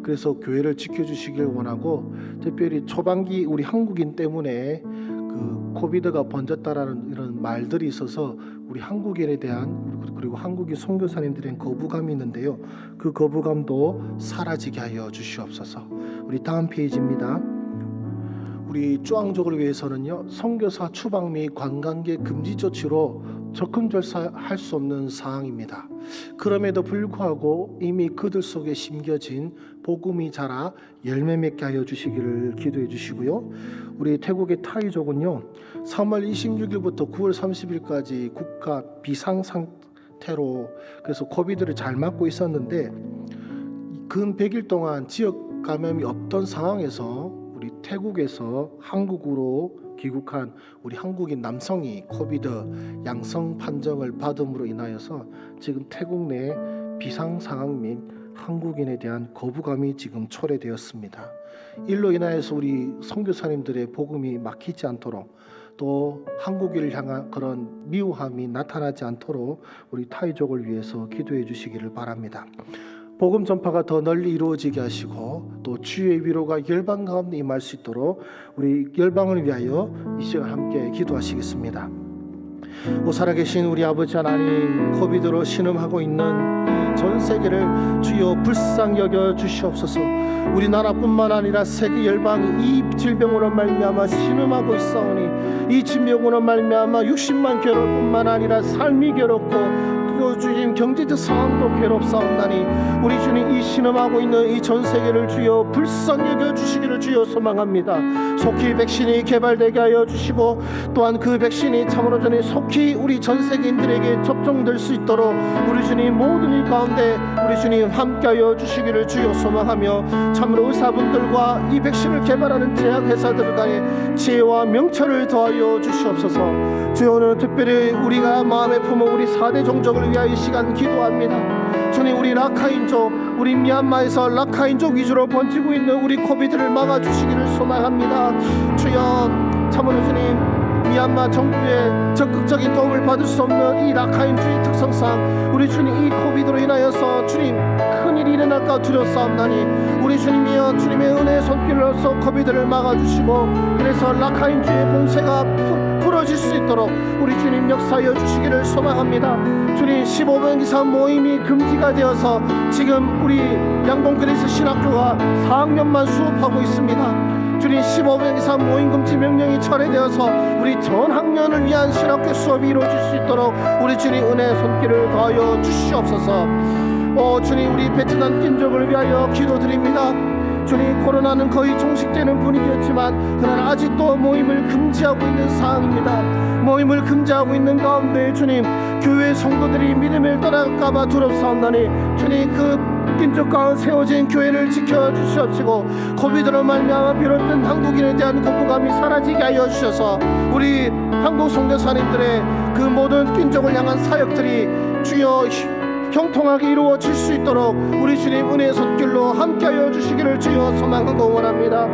그래서 교회를 지켜주시길 원하고 특별히 초반기 우리 한국인 때문에 그 코비드가 번졌다라는 이런 말들이 있어서 우리 한국인에 대한 그리고 한국인 선교사님들의 거부감이 있는데요. 그 거부감도 사라지게 하여 주시옵소서. 우리 다음 페이지입니다. 우리 쭈앙족을 위해서는요 선교사 추방 및 관광객 금지 조치로 적금절사할 수 없는 사항입니다. 그럼에도 불구하고 이미 그들 속에 심겨진 복음이 자라 열매 맺게 하여 주시기를 기도해 주시고요. 우리 태국의 타이족은요 3월 26일부터 9월 30일까지 국가 비상 상태로 그래서 코비드를 잘 막고 있었는데 근 100일 동안 지역 감염이 없던 상황에서 우리 태국에서 한국으로 귀국한 우리 한국인 남성이 코비드 양성 판정을 받음으로 인하여서 지금 태국 내 비상 상황 및 한국인에 대한 거부감이 지금 초래되었습니다. 일로 인하여서 우리 선교사님들의 복음이 막히지 않도록 또 한국을 향한 그런 미워함이 나타나지 않도록 우리 타이족을 위해서 기도해 주시기를 바랍니다. 복음 전파가 더 널리 이루어지게 하시고 또 주의 위로가 열방 가운데 임할 수 있도록 우리 열방을 위하여 이 시간 함께 기도하시겠습니다. 오 살아계신 우리 아버지 하나님, 코비드로 신음하고 있는 이 전 세계를 주여 불쌍히 여겨 주시옵소서. 우리나라뿐만 아니라 세계 열방이 이 질병으로 말미암아 신음하고 있사오니 이 질병으로 말미암아 60만 괴로울 뿐만 아니라 삶이 괴롭고 또 주님 경제적 상황도 괴롭사옵나니 우리 주님 이 신음하고 있는 이 전 세계를 주여 불쌍히 여겨 주시기를 주여 소망합니다. 속히 백신이 개발되게 하여 주시고 또한 그 백신이 참으로 전에 속히 우리 전 세계인들에게 접종될 수 있도록 우리 주님 모든 일 가운데 우리 주님 함께하여 주시기를 주여 소망하며 참으로 의사분들과 이 백신을 개발하는 제약회사들과의 지혜와 명철을 더하여 주시옵소서. 주여 오늘 특별히 우리가 마음에 품은 우리 4대 종족을 위하여 이 시간 기도합니다. 주님 우리 라카인족, 우리 미얀마에서 라카인족 위주로 번지고 있는 우리 코비드를 막아주시기를 소망합니다. 주여 참으로 주님 미얀마 정부의 적극적인 도움을 받을 수 없는 이 라카인주의 특성상 우리 주님 이 코비드로 인하여서 주님 큰일이 일어날까 두렵사옵나니 우리 주님이여 주님의 은혜의 손길로서 코비드를 막아주시고 그래서 라카인주의 봉쇄가 풀어질 수 있도록 우리 주님 역사하여 주시기를 소망합니다. 주님 15명 이상 모임이 금지가 되어서 지금 우리 양봉그리스 신학교가 4학년만 수업하고 있습니다. 주님 15명 이상 모임 금지 명령이 철회되어서 우리 전 학년을 위한 신학교 수업이 이루어질 수 있도록 우리 주님 은혜의 손길을 더하여 주시옵소서. 주님 우리 베트남 민족을 위하여 기도드립니다. 주님 코로나는 거의 종식되는 분위기였지만 그러나 아직도 모임을 금지하고 있는 상황입니다. 모임을 금지하고 있는 가운데 주님 교회 성도들이 믿음을 떠날까봐 두렵사옵나니 주님 그 민족 가운데 세워진 교회를 지켜주시옵시고 코비드로 말미암아 비롯된 한국인에 대한 거부감이 사라지게 하여 주셔서 우리 한국 선교사님들의 그 모든 민족을 향한 사역들이 주여 형통하게 이루어질 수 있도록 우리 주님 은혜의 손길로 함께하여 주시기를 주여 소망하고 원합니다.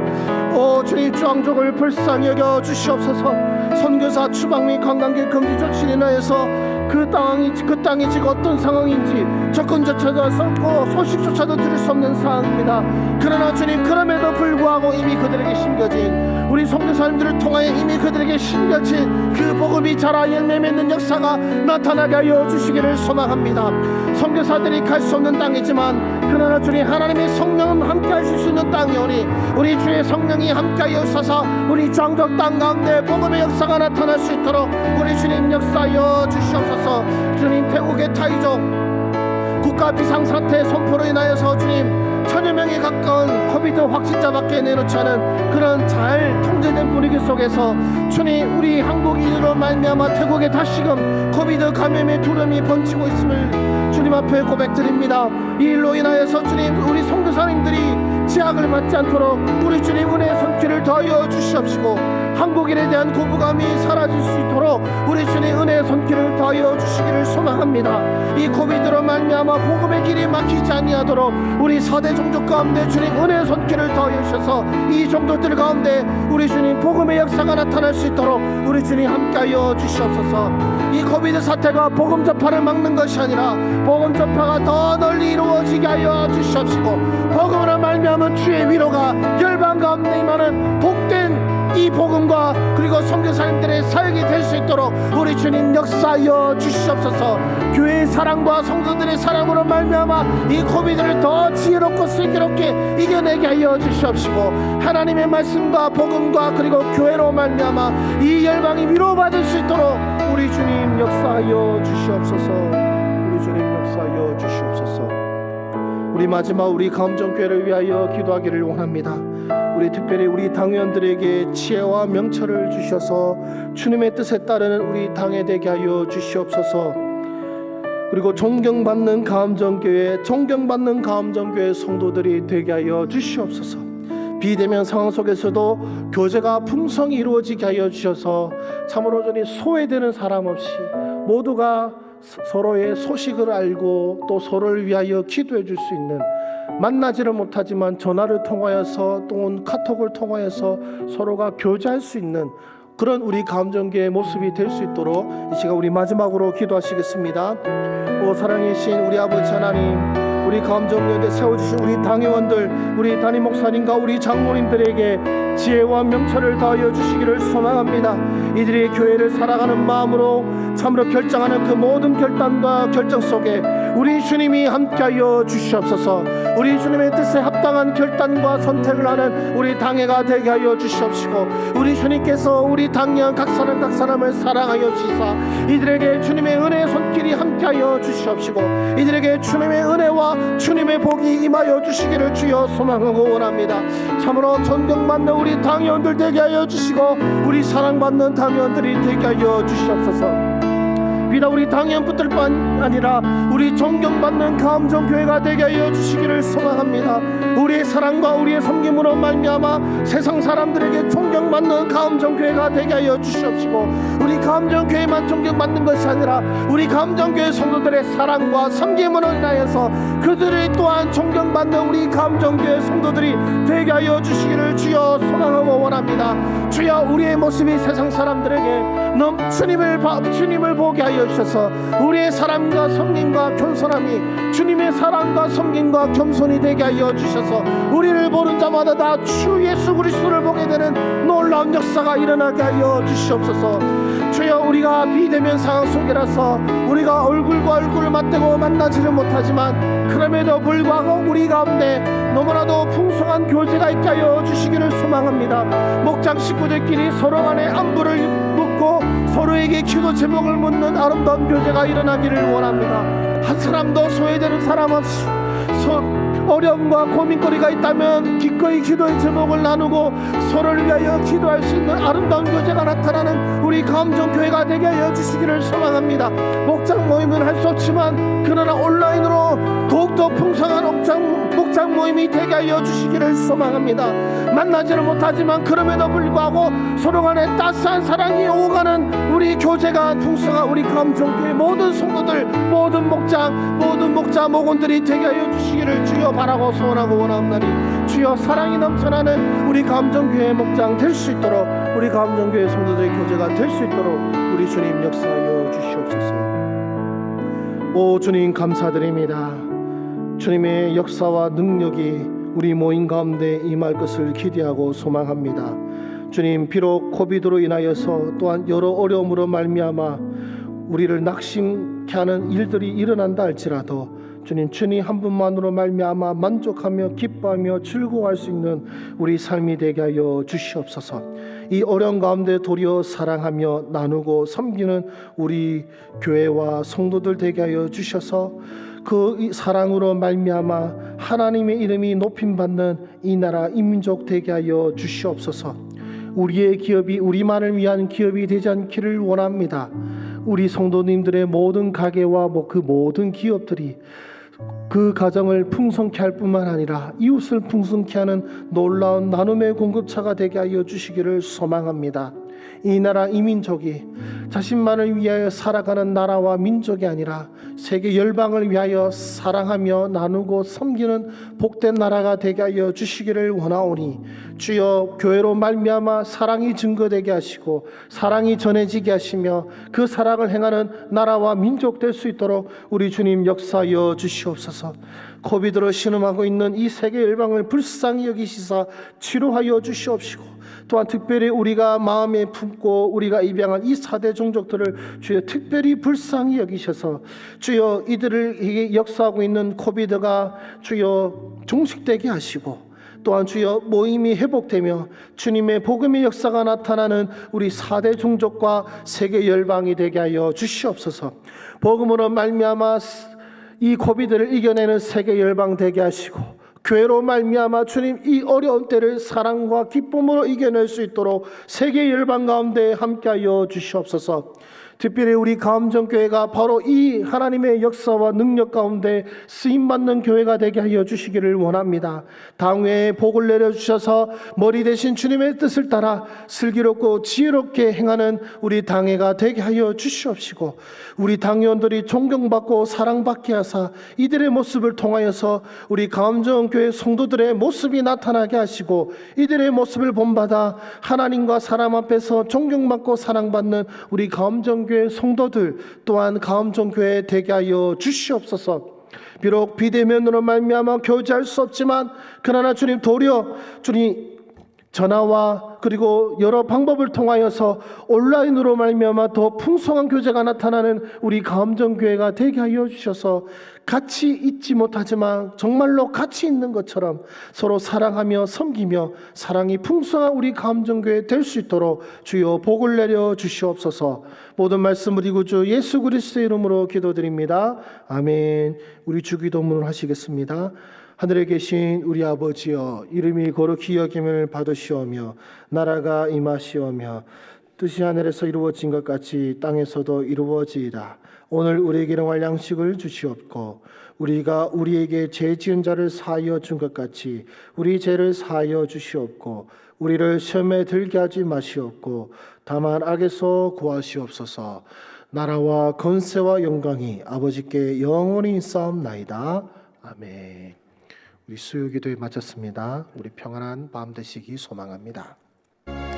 주님 주왕족을 불쌍히 여겨 주시옵소서. 선교사 추방 및 관광객 금지 조치를 인하여서 그 땅이 지금 어떤 상황인지 접근조차도 없고 소식조차도 들을 수 없는 상황입니다. 그러나 주님 그럼에도 불구하고 이미 그들에게 심겨진 우리 선교사님들을 통하여 이미 그들에게 심겨진 그 복음이 자라 열매 맺는 역사가 나타나게 하여 주시기를 소망합니다. 선교사들이 갈 수 없는 땅이지만 그러나 주님 하나님의 성령은 함께 하실 수 있는 땅이오니 우리 주의 성령이 함께하여 있어서 우리 장적 땅 가운데 복음의 역사가 나타날 수 있도록 우리 주님 역사하여 주시옵소서. 주님 태국의 타이족 국가 비상사태 선포로 인하여서 주님 1000여 명에 가까운 코비드 확진자밖에 내놓지 않은 그런 잘 통제된 분위기 속에서 주님 우리 한국인으로 말미암아 태국에 다시금 코비드 감염의 두려움이 번지고 있음을 주님 앞에 고백드립니다. 이 일로 인하여서 주님 우리 선교사님들이 제약을 받지 않도록 우리 주님 은혜의 손길을 더하여 주시옵시고 한국인에 대한 거부감이 사라질 수 있도록 우리 주님 은혜의 손길을 더하여 주시기를 소망합니다. 이 코비드로 말미암아 복음의 길이 막히지 아니하도록 우리 4대 종족 가운데 주님 은혜의 손길을 더하여 주셔서 이 종족들 가운데 우리 주님 복음의 역사가 나타날 수 있도록 우리 주님 함께하여 주시옵소서. 이 코비드 사태가 복음 전파를 막는 것이 아니라 복음 전파가 더 널리 이루어지게 하여 주시옵시고 복음으로 말미암은 주의 위로가 열방 가운데 임하는 복된 이 복음과 그리고 선교사님들의 사역이 될 수 있도록 우리 주님 역사하여 주시옵소서. 교회의 사랑과 성도들의 사랑으로 말미암아 이 코비드를 더 지혜롭고 슬기롭게 이겨내게 하여 주시옵시고 하나님의 말씀과 복음과 그리고 교회로 말미암아 이 열방이 위로받을 수 있도록 우리 주님 역사하여 주시옵소서. 우리 주님 역사하여 주시옵소서. 우리 마지막 우리 감정교회를 위하여 기도하기를 원합니다. 우리 특별히 우리 당회원들에게 지혜와 명철을 주셔서 주님의 뜻에 따르는 우리 당회 되게 하여 주시옵소서. 그리고 존경받는 감정교회 성도들이 되게 하여 주시옵소서. 비대면 상황 속에서도 교제가 풍성히 이루어지게 하여 주셔서 참으로 소외되는 사람 없이 모두가 서로의 소식을 알고 또 서로를 위하여 기도해 줄 수 있는 만나지를 못하지만 전화를 통하여서 또는 카톡을 통하여서 서로가 교제할 수 있는 그런 우리 가음정교의 모습이 될 수 있도록 이 시간 우리 마지막으로 기도하시겠습니다. 오 사랑이신 우리 아버지 하나님, 우리 가음정교에 세워주신 우리 당회원들, 우리 담임 목사님과 우리 장로님들에게 지혜와 명철을 다하여 주시기를 소망합니다. 이들이 교회를 살아가는 마음으로 참으로 결정하는 그 모든 결단과 결정 속에 우리 주님이 함께하여 주시옵소서. 우리 주님의 뜻에 합당한 결단과 선택을 하는 우리 당회가 되게 하여 주시옵시고, 우리 주님께서 우리 당연 각 사람을 사랑하여 주시사 이들에게 주님의 은혜의 손길이 함께하여 주시옵시고, 이들에게 주님의 은혜와 주님의 복이 임하여 주시기를 주여 소망하고 원합니다. 참으로 존경받는 우리 당회원들 되게 하여 주시고, 우리 사랑받는 당회원들이 되게 하여 주시옵소서. 비단 우리 당회원분들뿐 아니라 우리 존경받는 가음정교회가 되게 하여 주시기를 소망합니다. 우리의 사랑과 우리의 섬김으로 말미암아 세상 사람들에게 존경받는 가음정교회가 되게 하여 주시옵시고, 우리 가음정교회만 존경받는 것이 아니라 우리 가음정교회 성도들의 사랑과 섬김으로 인하여서 그들이 또한 존경받는 우리 가음정교회 성도들이 되게 하여 주시기를 주여 소망하고 원합니다. 주여 우리의 모습이 세상 사람들에게 주님을 보게 하여 주셔서 우리의 사랑과 섬김과 겸손함이 주님의 사랑과 섬김과 겸손이 되게 하여 주셔서 우리를 보는 자마다 다 주 예수 그리스도를 보게 되는 놀라운 역사가 일어나게 하여 주시옵소서. 주여 우리가 비대면 상황 속이라서 우리가 얼굴과 얼굴을 맞대고 만나지를 못하지만 그럼에도 불구하고 우리 가운데 너무나도 풍성한 교제가 있게 하여 주시기를 소망합니다. 목장 식구들끼리 서로 간에 안부를 묻고 서로에게 기도 제목을 묻는 아름다운 교제가 일어나기를 원합니다. 한 사람도 소외되는 사람 없이 어려움과 고민거리가 있다면 기꺼이 기도의 제목을 나누고 서로를 위하여 기도할 수 있는 아름다운 교제가 나타나는 우리 가음정교회가 되게 하여 주시기를 소망합니다. 목장 모임은 할 수 없지만 그러나 온라인으로 더욱더 풍성한 목장 모임이 되게 하여 주시기를 소망합니다. 만나지는 못하지만 그럼에도 불구하고 서로 간에 따스한 사랑이 오가는 우리 교제가 풍성한 우리 가음정교회 모든 성도들, 모든 목자 목원들이 되게 하여 주시기를 주여 바라고 소원하고 원하옵나니, 주여 사랑이 넘쳐나는 우리 가음정교회 목장 될 수 있도록, 우리 가음정교회 성도들의 교제가 될 수 있도록 우리 주님 역사하여 주시옵소서. 오 주님 감사드립니다. 주님의 역사와 능력이 우리 모임 가운데 임할 것을 기대하고 소망합니다. 주님, 비록 코비드로 인하여서 또한 여러 어려움으로 말미암아 우리를 낙심케 하는 일들이 일어난다 할지라도 주님 한 분만으로 말미암아 만족하며 기뻐하며 즐거워할 수 있는 우리 삶이 되게 하여 주시옵소서. 이 어려운 가운데 도리어 사랑하며 나누고 섬기는 우리 교회와 성도들 되게 하여 주셔서 그 사랑으로 말미암아 하나님의 이름이 높임받는 이 나라 이 민족 되게 하여 주시옵소서. 우리의 기업이 우리만을 위한 기업이 되지 않기를 원합니다. 우리 성도님들의 모든 가게와 그 모든 기업들이 그 가정을 풍성케 할 뿐만 아니라 이웃을 풍성케 하는 놀라운 나눔의 공급처가 되게 하여 주시기를 소망합니다. 이 나라 이 민족이 자신만을 위하여 살아가는 나라와 민족이 아니라 세계 열방을 위하여 사랑하며 나누고 섬기는 복된 나라가 되게 하여 주시기를 원하오니, 주여 교회로 말미암아 사랑이 증거되게 하시고 사랑이 전해지게 하시며 그 사랑을 행하는 나라와 민족 될 수 있도록 우리 주님 역사하여 주시옵소서. 코비드로 신음하고 있는 이 세계 열방을 불쌍히 여기시사 치료하여 주시옵시고, 또한 특별히 우리가 마음에 품고 우리가 입양한 이 4대 종족들을 주여 특별히 불쌍히 여기셔서 주여 이들을 역사하고 있는 코비드가 주여 종식되게 하시고, 또한 주여 모임이 회복되며 주님의 복음의 역사가 나타나는 우리 4대 종족과 세계 열방이 되게 하여 주시옵소서. 복음으로 말미암아 이 코비드를 이겨내는 세계 열방 되게 하시고, 교회로 말미암아 주님 이 어려운 때를 사랑과 기쁨으로 이겨낼 수 있도록 세계 열방 가운데 함께하여 주시옵소서. 특별히 우리 가암정교회가 바로 이 하나님의 역사와 능력 가운데 쓰임받는 교회가 되게 하여 주시기를 원합니다. 당회에 복을 내려주셔서 머리 대신 주님의 뜻을 따라 슬기롭고 지혜롭게 행하는 우리 당회가 되게 하여 주시옵시고, 우리 당회원들이 존경받고 사랑받게 하사 이들의 모습을 통하여서 우리 가암정교회 성도들의 모습이 나타나게 하시고, 이들의 모습을 본받아 하나님과 사람 앞에서 존경받고 사랑받는 우리 가암정교회 성도들 또한 가암정교회 되게 하여 주시옵소서. 비록 비대면으로 말미암아 교제할 수 없지만, 그러나 주님 도리어 주님 전화와 그리고 여러 방법을 통하여서 온라인으로 말미암아 더 풍성한 교제가 나타나는 우리 가암정교회가 되게 하여 주셔서 같이 있지 못하지만 정말로 같이 있는 것처럼 서로 사랑하며 섬기며 사랑이 풍성한 우리 가암정교회 될 수 있도록 주여 복을 내려 주시옵소서. 모든 말씀 우리 구주 예수 그리스도의 이름으로 기도드립니다. 아멘. 우리 주기도문을 하시겠습니다. 하늘에 계신 우리 아버지여, 이름이 거룩히 여김을 받으시오며 나라가 임하시오며 뜻이 하늘에서 이루어진 것 같이 땅에서도 이루어지이다. 오늘 우리에게 일용할 양식을 주시옵고, 우리가 우리에게 죄 지은 자를 사하여 준 것 같이 우리 죄를 사하여 주시옵고, 우리를 시험에 들게 하지 마시옵고 다만 악에서 구하시옵소서. 나라와 권세와 영광이 아버지께 영원히 있사옵나이다. 아멘. 우리 수요 기도에 마쳤습니다. 우리 평안한 밤 되시기 소망합니다.